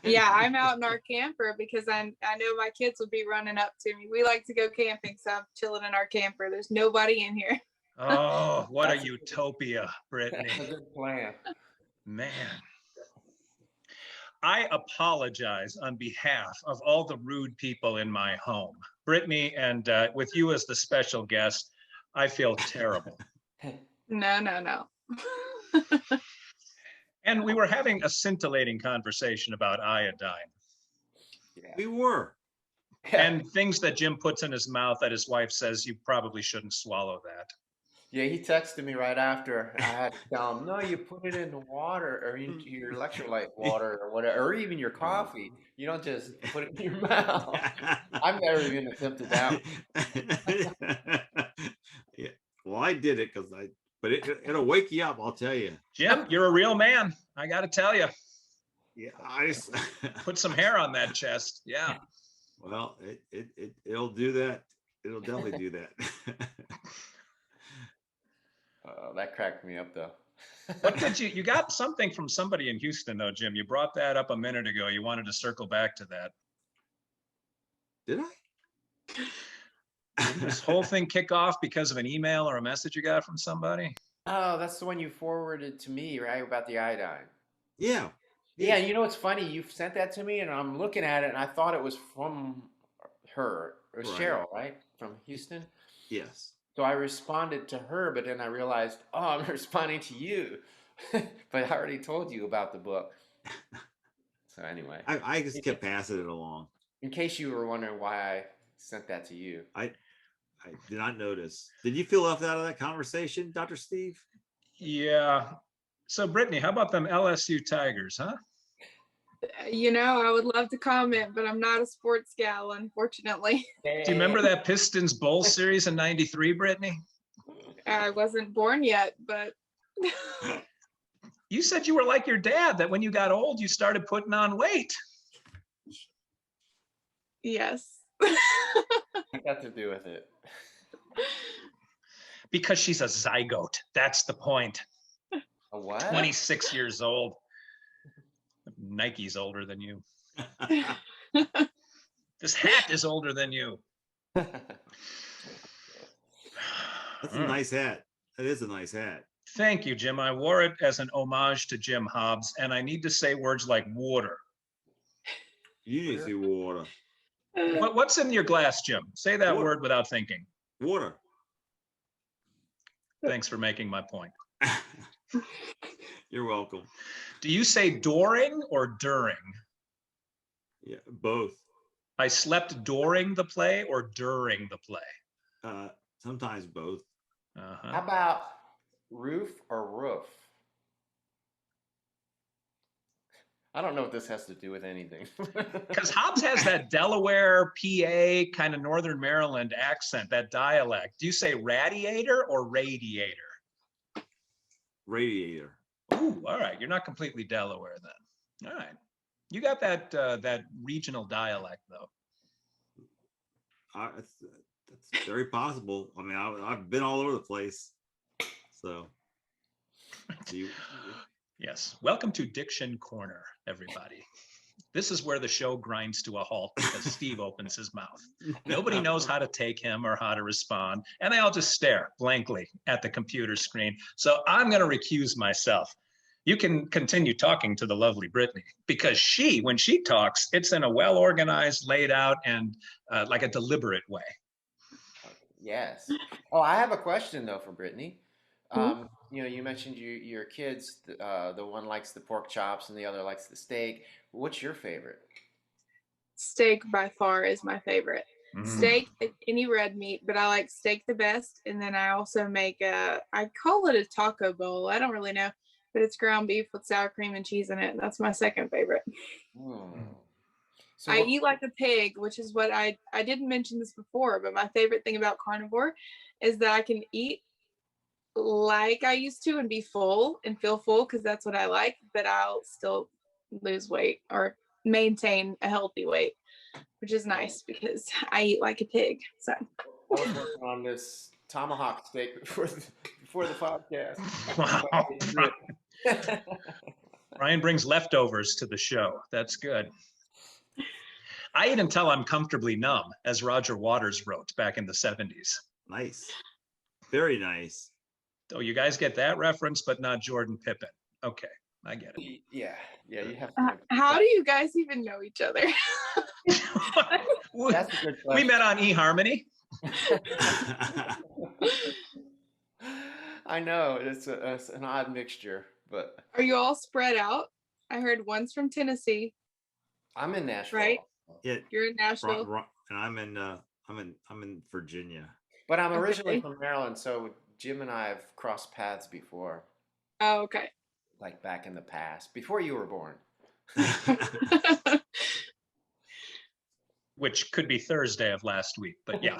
[SPEAKER 4] Yeah, I'm out in our camper because I know my kids would be running up to me. We like to go camping, so I'm chilling in our camper. There's nobody in here.
[SPEAKER 2] Oh, what a utopia, Brittany.
[SPEAKER 3] That's a good plan.
[SPEAKER 2] Man. I apologize on behalf of all the rude people in my home. Brittany, and with you as the special guest, I feel terrible.
[SPEAKER 4] No.
[SPEAKER 2] And we were having a scintillating conversation about iodine.
[SPEAKER 3] Yeah.
[SPEAKER 1] We were.
[SPEAKER 2] And things that Jim puts in his mouth that his wife says you probably shouldn't swallow that.
[SPEAKER 3] Yeah, he texted me right after. I had to tell him, no, you put it in the water or into your electrolyte water or whatever, or even your coffee. You don't just put it in your mouth. I've never even attempted that.
[SPEAKER 1] Yeah. Well, I did it but it'll wake you up, I'll tell you.
[SPEAKER 2] Jim, you're a real man. I got to tell you.
[SPEAKER 1] Yeah, I just
[SPEAKER 2] put some hair on that chest. Yeah.
[SPEAKER 1] Well, it'll do that. It'll definitely do that.
[SPEAKER 3] That cracked me up, though.
[SPEAKER 2] What did you got something from somebody in Houston, though, Jim? You brought that up a minute ago. You wanted to circle back to that.
[SPEAKER 1] Did
[SPEAKER 2] Did this whole thing kick off because of an email or a message you got from somebody?
[SPEAKER 3] Oh, that's the one you forwarded to me, right? About the iodine.
[SPEAKER 1] Yeah.
[SPEAKER 3] Yeah, you know what's funny? You sent that to me, and I'm looking at it, and I thought it was from her. It was Cheryl, right? From Houston?
[SPEAKER 1] Yes.
[SPEAKER 3] So I responded to her, but then I realized, I'm responding to you. But I already told you about the book. So anyway.
[SPEAKER 1] I just kept passing it along.
[SPEAKER 3] In case you were wondering why I sent that to you.
[SPEAKER 1] I did not notice. Did you feel left out of that conversation, Dr. Steve?
[SPEAKER 2] Yeah. So Brittany, how about them LSU Tigers, huh?
[SPEAKER 4] I would love to comment, but I'm not a sports gal, unfortunately.
[SPEAKER 2] Do you remember that Pistons Bowl series in '93, Brittany?
[SPEAKER 4] I wasn't born yet, but
[SPEAKER 2] you said you were like your dad, that when you got old, you started putting on weight.
[SPEAKER 4] Yes.
[SPEAKER 3] What got to do with it?
[SPEAKER 2] Because she's a zygote. That's the point.
[SPEAKER 3] A what?
[SPEAKER 2] 26 years old. Nike's older than you. This hat is older than you.
[SPEAKER 1] That's a nice hat. That is a nice hat.
[SPEAKER 2] Thank you, Jim. I wore it as an homage to Jim Hobbs, and I need to say words like water.
[SPEAKER 1] You need to see water.
[SPEAKER 2] What's in your glass, Jim? Say that
[SPEAKER 1] Water.
[SPEAKER 2] word without thinking.
[SPEAKER 1] Water.
[SPEAKER 2] Thanks for making my point.
[SPEAKER 1] You're welcome.
[SPEAKER 2] Do you say during or during?
[SPEAKER 1] Yeah, both.
[SPEAKER 2] I slept during the play or during the play?
[SPEAKER 1] Sometimes both.
[SPEAKER 3] How about roof or roof? I don't know what this has to do with anything.
[SPEAKER 2] Because Hobbs has that Delaware, PA, kind of Northern Maryland accent, that dialect. Do you say radiator or radiator?
[SPEAKER 1] Radiator.
[SPEAKER 2] Ooh, all right. You're not completely Delaware then. All right. You got that that regional dialect though.
[SPEAKER 1] That's very possible. I mean, I've been all over the place. So.
[SPEAKER 2] Yes. Welcome to Diction Corner, everybody. This is where the show grinds to a halt because Steve opens his mouth. Nobody knows how to take him or how to respond, and they all just stare blankly at the computer screen. So I'm going to recuse myself. You can continue talking to the lovely Brittany because she, when she talks, it's in a well-organized, laid out, and like a deliberate way.
[SPEAKER 3] Yes. Oh, I have a question though for Brittany. You know, you mentioned your kids, the one likes the pork chops and the other likes the steak. What's your favorite?
[SPEAKER 4] Steak by far is my favorite. Steak, any red meat, but I like steak the best. And then I also make I call it a taco bowl. I don't really know, but it's ground beef with sour cream and cheese in it. That's my second favorite.
[SPEAKER 3] So
[SPEAKER 4] I eat like a pig, which is what I didn't mention this before, but my favorite thing about carnivore is that I can eat like I used to and be full and feel full because that's what I like, but I'll still lose weight or maintain a healthy weight, which is nice because I eat like a pig. So
[SPEAKER 3] I was working on this tomahawk steak before the podcast.
[SPEAKER 2] Wow. Brian brings leftovers to the show. That's good. I eat until I'm comfortably numb, as Roger Waters wrote back in the 70s.
[SPEAKER 1] Nice. Very nice.
[SPEAKER 2] Oh, you guys get that reference, but not Jordan Pippen. Okay, I get it.
[SPEAKER 3] Yeah, you have to.
[SPEAKER 4] how do you guys even know each other?
[SPEAKER 3] That's a good question.
[SPEAKER 2] We met on eHarmony.
[SPEAKER 3] I know it's an odd mixture, but
[SPEAKER 4] Are you all spread out? I heard one's from Tennessee.
[SPEAKER 3] I'm in Nashville,
[SPEAKER 4] right?
[SPEAKER 1] Yeah,
[SPEAKER 4] You're in Nashville,
[SPEAKER 1] and I'm in Virginia.
[SPEAKER 3] but I'm originally from Maryland, so Jim and I have crossed paths before.
[SPEAKER 4] Oh, okay.
[SPEAKER 3] Like back in the past, before you were born.
[SPEAKER 2] Which could be Thursday of last week, but yeah.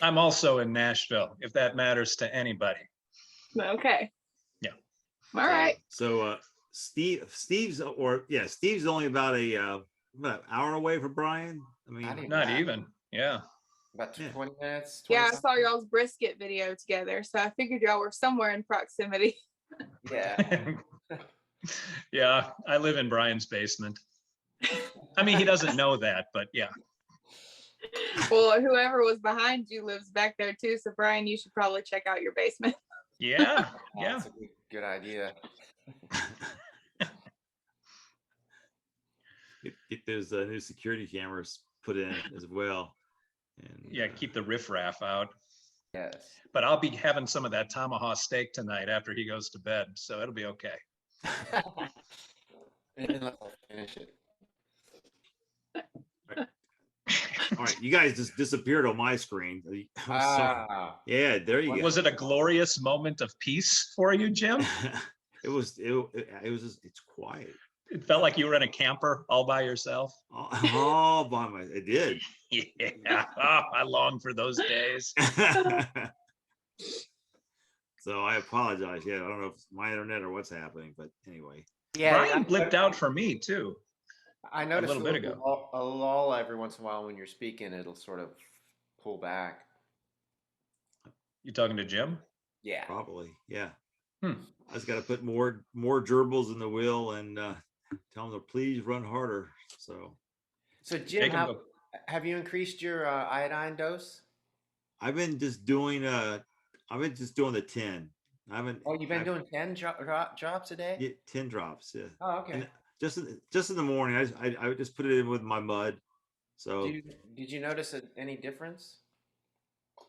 [SPEAKER 2] I'm also in Nashville, if that matters to anybody.
[SPEAKER 4] Okay.
[SPEAKER 2] Yeah.
[SPEAKER 4] All right.
[SPEAKER 1] So Steve's only about an hour away from Brian. I mean,
[SPEAKER 2] not even. Yeah.
[SPEAKER 3] About 20 minutes. 20
[SPEAKER 4] Yeah, I saw y'all's brisket video together, so I figured y'all were somewhere in proximity.
[SPEAKER 3] Yeah.
[SPEAKER 2] Yeah, I live in Brian's basement. I mean, he doesn't know that, but yeah.
[SPEAKER 4] Well, whoever was behind you lives back there too, so Brian, you should probably check out your basement.
[SPEAKER 2] Yeah, yeah.
[SPEAKER 3] That's a good idea.
[SPEAKER 1] Get those new security cameras put in as well. And
[SPEAKER 2] yeah, keep the riffraff out.
[SPEAKER 3] Yes.
[SPEAKER 2] But I'll be having some of that tomahawk steak tonight after he goes to bed, so it'll be okay.
[SPEAKER 3] Unless I finish it.
[SPEAKER 1] All right, you guys just disappeared on my screen. Yeah, there you go.
[SPEAKER 2] Was it a glorious moment of peace for you, Jim?
[SPEAKER 1] It's quiet.
[SPEAKER 2] It felt like you were in a camper all by yourself.
[SPEAKER 1] All by myself. It did.
[SPEAKER 2] Yeah, oh, I long for those days.
[SPEAKER 1] So I apologize. Yeah, I don't know if it's my internet or what's happening, but anyway.
[SPEAKER 3] Yeah,
[SPEAKER 2] Brian blipped out for me too.
[SPEAKER 3] I noticed
[SPEAKER 2] a little bit ago.
[SPEAKER 3] A lull every once in a while when you're speaking. It'll sort of pull back.
[SPEAKER 2] You talking to Jim?
[SPEAKER 3] Yeah.
[SPEAKER 1] Probably. Yeah.
[SPEAKER 2] Hmm.
[SPEAKER 1] I just got to put more gerbils in the wheel and tell them to please run harder. So
[SPEAKER 3] Jim,
[SPEAKER 2] Take 'em
[SPEAKER 3] how have you increased your iodine dose?
[SPEAKER 1] I've been just doing the 10. I haven't
[SPEAKER 3] Oh, you've been
[SPEAKER 1] I
[SPEAKER 3] doing 10 drops a day?
[SPEAKER 1] get 10 drops. Yeah.
[SPEAKER 3] Oh, okay.
[SPEAKER 1] And just in the morning, I would just put it in with my mud. So
[SPEAKER 3] Did you notice any difference?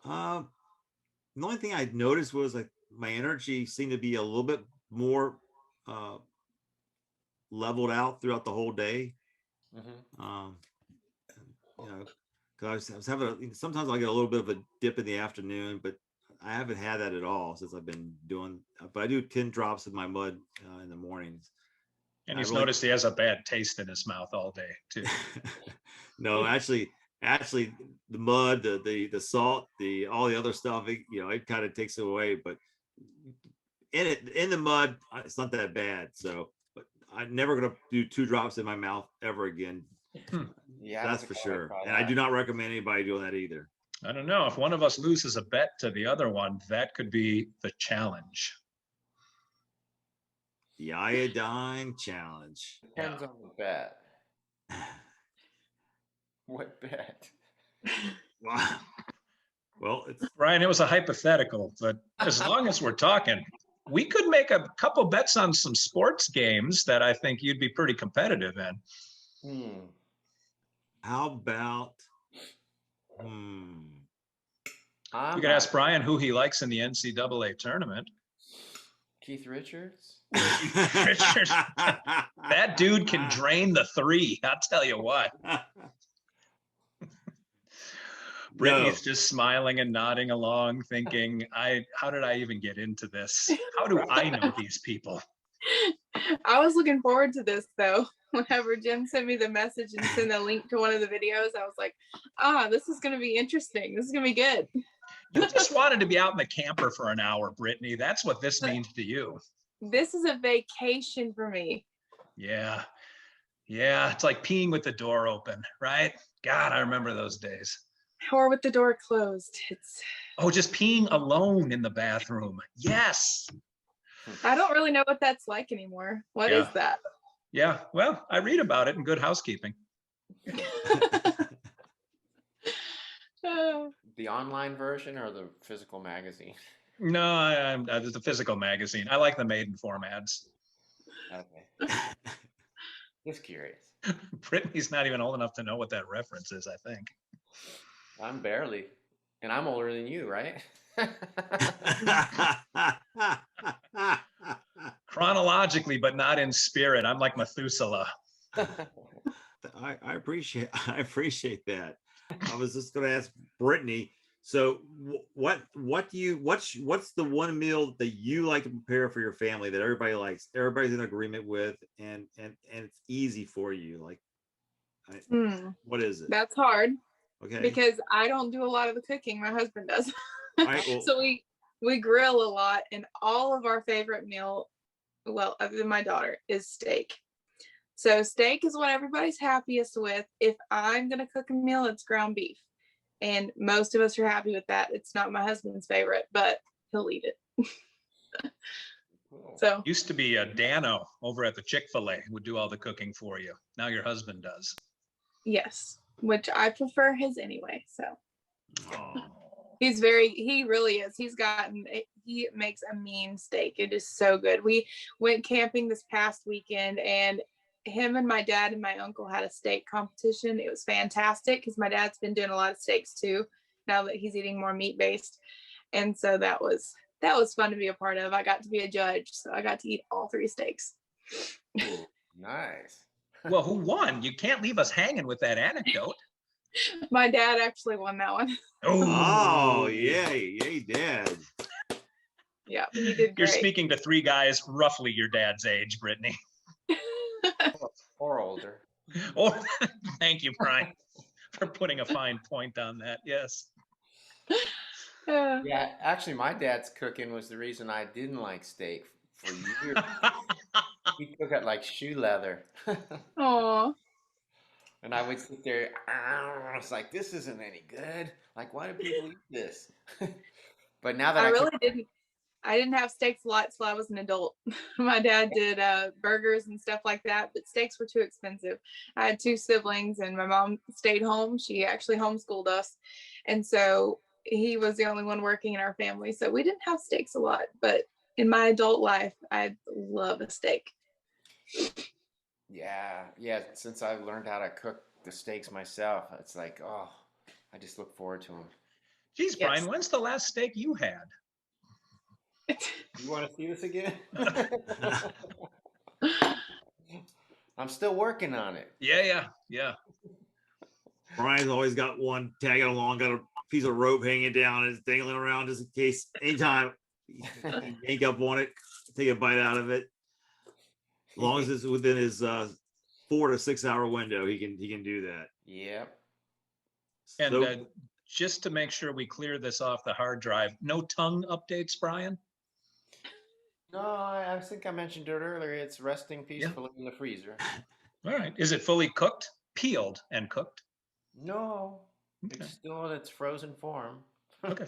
[SPEAKER 1] um the only thing I noticed was like my energy seemed to be a little bit more uh leveled out throughout the whole day.
[SPEAKER 3] Hmm.
[SPEAKER 1] Um you know, because I was having sometimes I get a little bit of a dip in the afternoon, but I haven't had that at all since I've been doing. But I do 10 drops in my mud in the mornings.
[SPEAKER 2] And
[SPEAKER 1] I
[SPEAKER 2] he's
[SPEAKER 1] really
[SPEAKER 2] noticed he has a bad taste in his mouth all day too.
[SPEAKER 1] no, actually, the mud, the salt, all the other stuff, it kind of takes it away. But in the mud, it's not that bad. So, but I'm never gonna do 2 drops in my mouth ever again.
[SPEAKER 2] Hmm.
[SPEAKER 3] Yeah, I don't
[SPEAKER 1] That's
[SPEAKER 3] think
[SPEAKER 1] for
[SPEAKER 3] I would
[SPEAKER 1] sure.
[SPEAKER 3] try
[SPEAKER 1] And I do
[SPEAKER 3] that.
[SPEAKER 1] not recommend anybody doing that either.
[SPEAKER 2] I don't know. If one of us loses a bet to the other one, that could be the challenge.
[SPEAKER 1] The iodine challenge.
[SPEAKER 3] Depends on the bet. What bet?
[SPEAKER 1] Wow. Well, it's
[SPEAKER 2] Ryan, it was a hypothetical, but as long as we're talking, we could make a couple bets on some sports games that I think you'd be pretty competitive in.
[SPEAKER 3] Hmm.
[SPEAKER 1] how about
[SPEAKER 2] We could ask Brian who he likes in the NCAA tournament.
[SPEAKER 3] Keith Richards?
[SPEAKER 2] Richard, that dude can drain the 3. I'll tell you what. Brittany's just smiling and nodding along, thinking, how did I even get into this? How do I know these people?
[SPEAKER 4] I was looking forward to this though. Whenever Jim sent me the message and sent a link to one of the videos, I was like, this is going to be interesting. This is going to be good.
[SPEAKER 2] You just wanted to be out in the camper for an hour, Brittany. That's what this means to you.
[SPEAKER 4] This is a vacation for me.
[SPEAKER 2] Yeah. Yeah. It's like peeing with the door open, right? God, I remember those days.
[SPEAKER 4] Or with the door closed.
[SPEAKER 2] Just peeing alone in the bathroom. Yes.
[SPEAKER 4] I don't really know what that's like anymore. What is that?
[SPEAKER 2] Yeah. Well, I read about it in Good Housekeeping.
[SPEAKER 3] The online version or the physical magazine?
[SPEAKER 2] No, I'm the physical magazine. I like the maiden form ads.
[SPEAKER 3] Okay. Just curious.
[SPEAKER 2] Brittany's not even old enough to know what that reference is, I think.
[SPEAKER 3] I'm barely. And I'm older than you, right?
[SPEAKER 2] Chronologically, but not in spirit. I'm like Methuselah.
[SPEAKER 1] I appreciate that. I was just going to ask Brittany. So what's the one meal that you like to prepare for your family that everybody likes, everybody's in agreement with, and it's easy for you? Like, what is it?
[SPEAKER 4] That's hard.
[SPEAKER 1] Okay.
[SPEAKER 4] Because I don't do a lot of the cooking. My husband does.
[SPEAKER 1] All right, well,
[SPEAKER 4] so we grill a lot, and all of our favorite meal, well, other than my daughter, is steak. So steak is what everybody's happiest with. If I'm going to cook a meal, it's ground beef. And most of us are happy with that. It's not my husband's favorite, but he'll eat it. So
[SPEAKER 2] used to be a Dano over at the Chick-fil-A would do all the cooking for you. Now your husband does.
[SPEAKER 4] Yes, which I prefer his anyway. So
[SPEAKER 1] oh.
[SPEAKER 4] he really is. He makes a mean steak. It is so good. We went camping this past weekend, and him and my dad and my uncle had a steak competition. It was fantastic because my dad's been doing a lot of steaks too, now that he's eating more meat based. And so that was fun to be a part of. I got to be a judge, so I got to eat all 3 steaks.
[SPEAKER 3] Ooh, nice.
[SPEAKER 2] Well, who won? You can't leave us hanging with that anecdote.
[SPEAKER 4] My dad actually won that one.
[SPEAKER 1] Oh, yay, Dad.
[SPEAKER 4] Yeah, he did great.
[SPEAKER 2] You're speaking to 3 guys roughly your dad's age, Brittany.
[SPEAKER 3] Or older.
[SPEAKER 2] Oh, thank you, Brian, for putting a fine point on that. Yes.
[SPEAKER 3] Yeah, actually, my dad's cooking was the reason I didn't like steak for years. He cooked it like shoe leather.
[SPEAKER 4] Aww.
[SPEAKER 3] And I would sit there, it's like, this isn't any good. Like, why do people eat this? But now that
[SPEAKER 4] I didn't have steaks a lot till I was an adult. My dad did burgers and stuff like that, but steaks were too expensive. I had 2 siblings and my mom stayed home. She actually homeschooled us. And so he was the only one working in our family. So we didn't have steaks a lot, but in my adult life, I love a steak.
[SPEAKER 3] Yeah, yeah. Since I've learned how to cook the steaks myself, it's like, oh, I just look forward to them.
[SPEAKER 2] Geez,
[SPEAKER 4] Yes.
[SPEAKER 2] Brian, when's the last steak you had?
[SPEAKER 3] You want to see this again? I'm still working on it.
[SPEAKER 2] Yeah.
[SPEAKER 1] Brian's always got one tagging along, got a piece of rope hanging down, and it's dangling around just in case anytime you yank up on it, take a bite out of it. As long as it's within his 4 to 6 hour window, he can do that.
[SPEAKER 3] Yep.
[SPEAKER 2] And
[SPEAKER 1] So,
[SPEAKER 2] just to make sure we clear this off the hard drive, no tongue updates, Brian?
[SPEAKER 3] No, I think I mentioned it earlier. It's resting peacefully in the freezer.
[SPEAKER 2] All right. Is it fully cooked, peeled and cooked?
[SPEAKER 3] No,
[SPEAKER 2] Okay.
[SPEAKER 3] it's still in its frozen form.
[SPEAKER 2] Okay.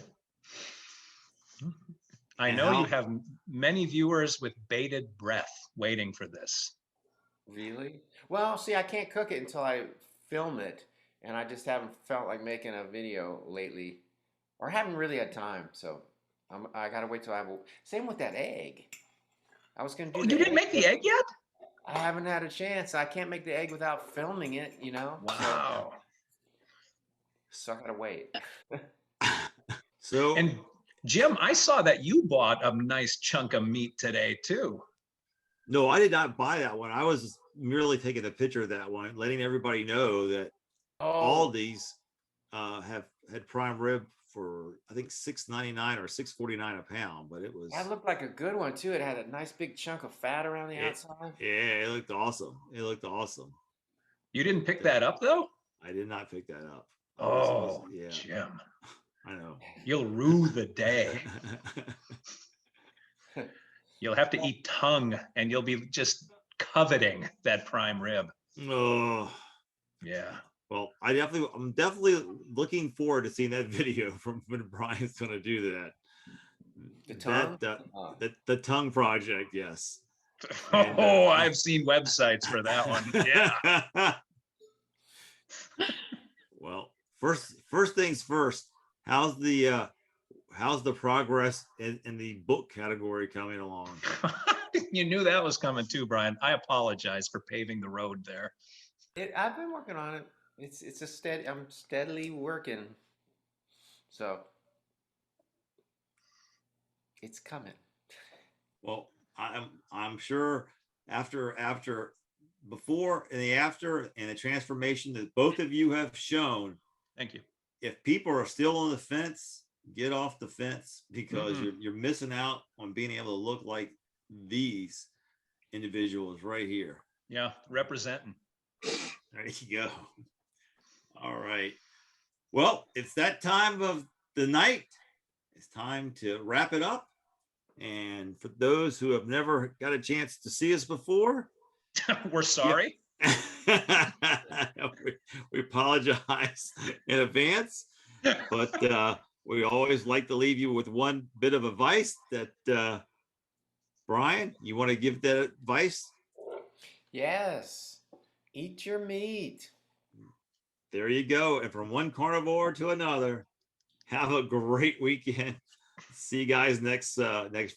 [SPEAKER 2] I
[SPEAKER 1] And
[SPEAKER 2] know you
[SPEAKER 1] how-
[SPEAKER 2] have many viewers with bated breath waiting for this.
[SPEAKER 3] Really? Well, see, I can't cook it until I film it, and I just haven't felt like making a video lately, or haven't really had time. So I gotta wait till I have. Same with that egg. I was gonna do.
[SPEAKER 2] Oh,
[SPEAKER 3] the
[SPEAKER 2] you didn't
[SPEAKER 3] egg,
[SPEAKER 2] make the egg yet?
[SPEAKER 3] I haven't had a chance. I can't make the egg without filming it. You know.
[SPEAKER 2] Wow.
[SPEAKER 3] So I gotta wait.
[SPEAKER 1] so
[SPEAKER 2] And Jim, I saw that you bought a nice chunk of meat today too.
[SPEAKER 1] no, I did not buy that one. I was merely taking a picture of that one, letting everybody know that all
[SPEAKER 3] Oh,
[SPEAKER 1] these have had prime rib for I think $6.99 or $6.49 a pound, but it was
[SPEAKER 3] that looked like a good one too. It had a nice big chunk of fat around the
[SPEAKER 1] Yeah.
[SPEAKER 3] outside.
[SPEAKER 1] yeah, it looked awesome. It looked awesome.
[SPEAKER 2] You didn't pick that up though?
[SPEAKER 1] I did not pick that up.
[SPEAKER 2] Oh,
[SPEAKER 1] yeah,
[SPEAKER 2] Jim,
[SPEAKER 1] I know.
[SPEAKER 2] you'll rue the day. You'll have to eat tongue and you'll be just coveting that prime rib.
[SPEAKER 1] Oh,
[SPEAKER 2] Yeah.
[SPEAKER 1] well, I'm definitely looking forward to seeing that video from when Brian's going to do that.
[SPEAKER 3] The tongue?
[SPEAKER 1] The tongue project, yes. And,
[SPEAKER 2] Oh, I've seen websites for that one. Yeah.
[SPEAKER 1] Well, first things first. How's the progress in the book category coming along?
[SPEAKER 2] You knew that was coming too, Brian. I apologize for paving the road there.
[SPEAKER 3] I've been working on it. It's a steady. I'm steadily working. So it's coming.
[SPEAKER 1] Well, I'm sure after before and the after and the transformation that both of you have shown,
[SPEAKER 2] Thank you.
[SPEAKER 1] if people are still on the fence, get off the fence because
[SPEAKER 2] Mhm.
[SPEAKER 1] you're missing out on being able to look like these individuals right here.
[SPEAKER 2] Yeah, representing.
[SPEAKER 1] There you go. All right. Well, it's that time of the night. It's time to wrap it up. And for those who have never got a chance to see us before,
[SPEAKER 2] We're sorry.
[SPEAKER 1] we apologize in advance, but we always like to leave you with one bit of advice that Brian, you want to give that advice?
[SPEAKER 3] Yes. Eat your meat.
[SPEAKER 1] There you go. And from one carnivore to another, have a great weekend. See you guys next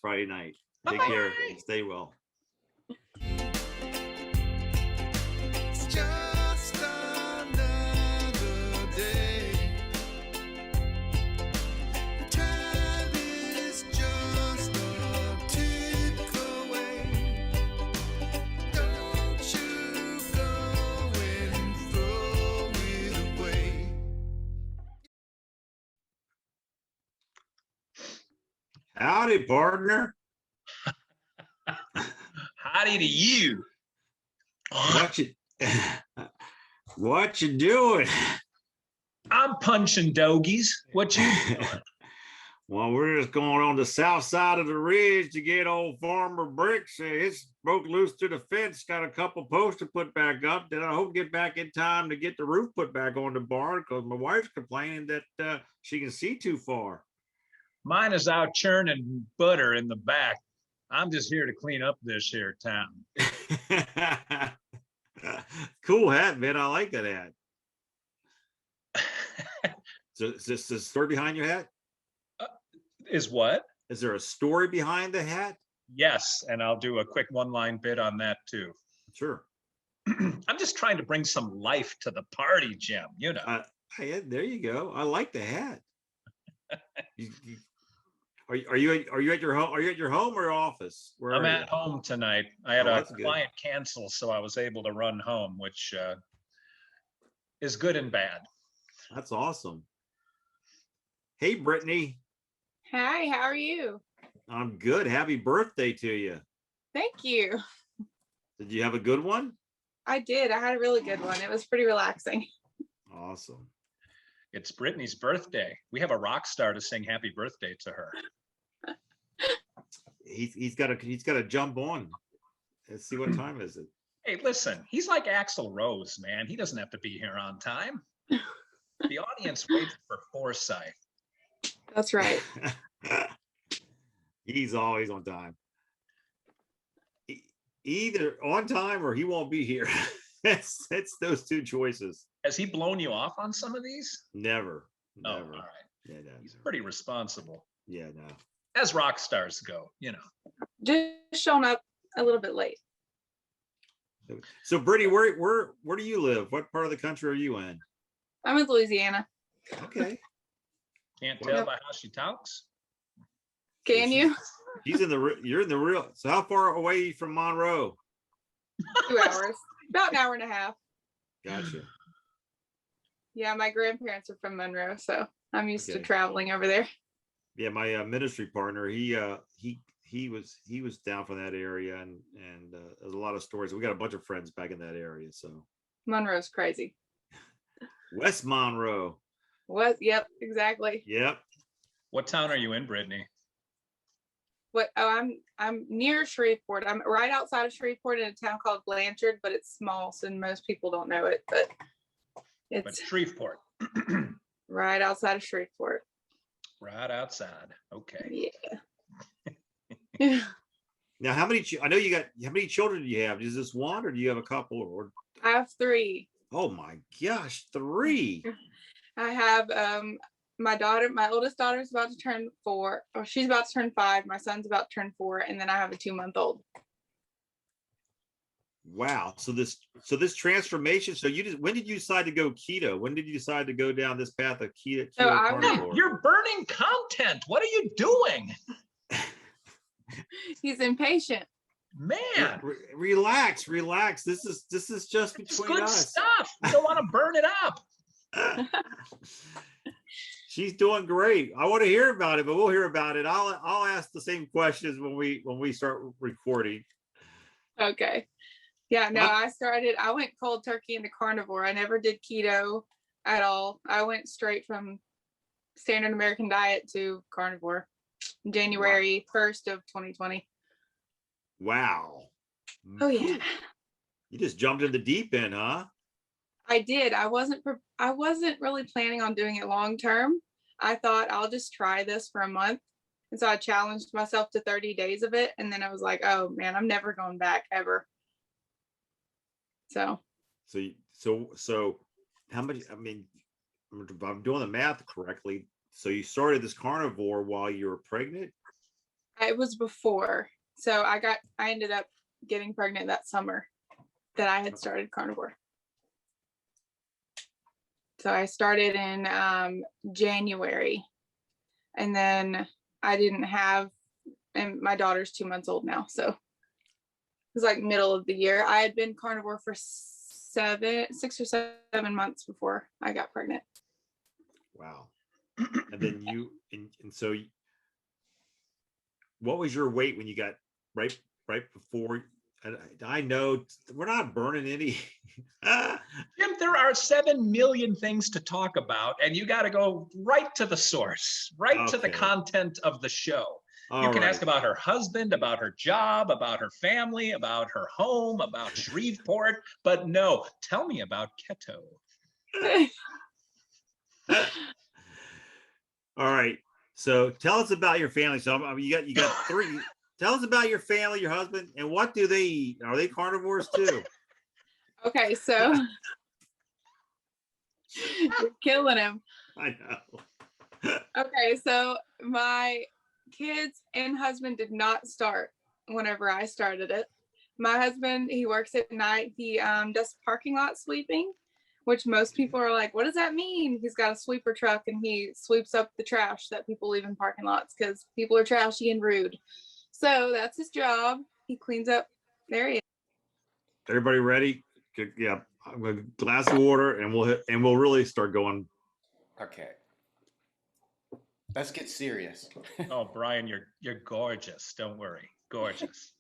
[SPEAKER 1] Friday night. Take care.
[SPEAKER 2] Bye-bye.
[SPEAKER 1] Stay well.
[SPEAKER 6] It's just another day. Time is just a tick away. Don't you go and throw it away.
[SPEAKER 1] Howdy, partner.
[SPEAKER 2] Howdy to you.
[SPEAKER 1] What you doing?
[SPEAKER 2] I'm punching dogies. What you doing?
[SPEAKER 1] Well, we're just going on the south side of the ridge to get old Farmer Bricks. It's broke loose to the fence. Got a couple posts to put back up. Then I hope to get back in time to get the roof put back on the barn because my wife's complaining that she can see too far.
[SPEAKER 2] Mine is out churning butter in the back. I'm just here to clean up this here town.
[SPEAKER 1] Cool hat, man. I like that hat. So is this the story behind your hat?
[SPEAKER 2] Is what?
[SPEAKER 1] Is there a story behind the hat?
[SPEAKER 2] Yes, and I'll do a quick one-line bit on that too.
[SPEAKER 1] Sure.
[SPEAKER 2] I'm just trying to bring some life to the party, Jim. You know.
[SPEAKER 1] Hey, there you go. I like the hat. Are you at your home? Are you at your home or office? Where
[SPEAKER 2] I'm
[SPEAKER 1] are
[SPEAKER 2] at
[SPEAKER 1] you?
[SPEAKER 2] home tonight. I had
[SPEAKER 1] Oh,
[SPEAKER 2] a
[SPEAKER 1] that's good.
[SPEAKER 2] client cancel, so I was able to run home, which is good and bad.
[SPEAKER 1] That's awesome. Hey, Brittany.
[SPEAKER 4] Hi, how are you?
[SPEAKER 1] I'm good. Happy birthday to you.
[SPEAKER 4] Thank you.
[SPEAKER 1] Did you have a good one?
[SPEAKER 4] I did. I had a really good one. It was pretty relaxing.
[SPEAKER 1] Awesome.
[SPEAKER 2] It's Brittany's birthday. We have a rock star to sing happy birthday to her.
[SPEAKER 1] He's got to jump on. Let's see what time is it.
[SPEAKER 2] Hey, listen, he's like Axl Rose, man. He doesn't have to be here on time. The audience waits for Forsythe.
[SPEAKER 4] That's right.
[SPEAKER 1] He's always on time. Either on time or he won't be here. It's those two choices.
[SPEAKER 2] Has he blown you off on some of these?
[SPEAKER 1] Never.
[SPEAKER 2] Oh,
[SPEAKER 1] Never.
[SPEAKER 2] all right.
[SPEAKER 1] Yeah, no,
[SPEAKER 2] He's
[SPEAKER 1] never.
[SPEAKER 2] pretty responsible,
[SPEAKER 1] Yeah, no.
[SPEAKER 2] as rock stars go, you know.
[SPEAKER 4] Just showing up a little bit late.
[SPEAKER 1] So, Brittany, where do you live? What part of the country are you in?
[SPEAKER 4] I'm in Louisiana.
[SPEAKER 1] Okay.
[SPEAKER 2] Can't tell by how she talks.
[SPEAKER 4] Can you?
[SPEAKER 1] You're in the real. So, how far away are you from Monroe?
[SPEAKER 4] 2 hours. About an hour and a half.
[SPEAKER 1] Gotcha.
[SPEAKER 4] Yeah, my grandparents are from Monroe, so I'm used to
[SPEAKER 1] Okay.
[SPEAKER 4] traveling over there.
[SPEAKER 1] Yeah, my ministry partner, he was down from that area, and there's a lot of stories. We got a bunch of friends back in that area. So
[SPEAKER 4] Monroe's crazy.
[SPEAKER 1] West Monroe.
[SPEAKER 4] What? Yep, exactly.
[SPEAKER 1] Yep.
[SPEAKER 2] What town are you in, Brittany?
[SPEAKER 4] What? Oh, I'm near Shreveport. I'm right outside of Shreveport in a town called Blanchard, but it's small, so most people don't know it. But
[SPEAKER 2] But
[SPEAKER 4] it's
[SPEAKER 2] Shreveport.
[SPEAKER 4] right outside of Shreveport.
[SPEAKER 2] Right outside. Okay.
[SPEAKER 4] Yeah.
[SPEAKER 1] Now, how many children do you have? Is this one, or do you have a couple? Or
[SPEAKER 4] I have 3.
[SPEAKER 1] oh my gosh, 3.
[SPEAKER 4] I have my oldest daughter is about to turn 4, or she's about to turn 5. My son's about to turn 4, and then I have a 2-month-old.
[SPEAKER 1] Wow. So this transformation. So when did you decide to go keto? When did you decide to go down this path of keto
[SPEAKER 4] So I
[SPEAKER 1] carnivore?
[SPEAKER 2] You're burning content. What are you doing?
[SPEAKER 4] He's impatient.
[SPEAKER 2] Man,
[SPEAKER 1] Relax. This is just
[SPEAKER 2] it's
[SPEAKER 1] between
[SPEAKER 2] good
[SPEAKER 1] us.
[SPEAKER 2] stuff. You don't want to burn it up.
[SPEAKER 1] She's doing great. I want to hear about it, but we'll hear about it. I'll ask the same questions when we start recording.
[SPEAKER 4] Okay. Yeah, no, I went cold turkey into carnivore. I never did keto at all. I went straight from standard American diet to carnivore. January 1st of 2020.
[SPEAKER 1] Wow.
[SPEAKER 4] Oh yeah.
[SPEAKER 1] You just jumped in the deep end, huh?
[SPEAKER 4] I did. I wasn't really planning on doing it long term. I thought I'll just try this for a month. And so I challenged myself to 30 days of it. And then I was like, oh man, I'm never going back ever. So
[SPEAKER 1] how much, I mean, if I'm doing the math correctly, so you started this carnivore while you were pregnant?
[SPEAKER 4] it was before. So I ended up getting pregnant that summer that I had started carnivore. So I started in January, and then I didn't have, and my daughter's 2 months old now. So it was like middle of the year. I had been carnivore for 6 or 7 months before I got pregnant.
[SPEAKER 1] Wow. And then so what was your weight when you got right before? I know we're not burning any.
[SPEAKER 2] Jim, there are 7 million things to talk about, and you got to go right to the source, right to the
[SPEAKER 1] Okay.
[SPEAKER 2] content of the show.
[SPEAKER 1] All
[SPEAKER 2] You can
[SPEAKER 1] right.
[SPEAKER 2] ask about her husband, about her job, about her family, about her home, about Shreveport, but no, tell me about keto.
[SPEAKER 1] All right. So tell us about your family. So I mean, you got three. Tell us about your family, your husband, and what do they eat? Are they carnivores too?
[SPEAKER 4] Okay, so you're killing him.
[SPEAKER 1] I know.
[SPEAKER 4] Okay, so my kids and husband did not start whenever I started it. My husband, he works at night. He does parking lot sweeping, which most people are like, what does that mean? He's got a sweeper truck and he sweeps up the trash that people leave in parking lots because people are trashy and rude. So that's his job. He cleans up. There he is.
[SPEAKER 1] Everybody ready? Good. Yeah. I'm gonna glass of water and we'll really start going.
[SPEAKER 3] Okay. Let's get serious.
[SPEAKER 2] Oh, Brian, you're gorgeous. Don't worry. Gorgeous.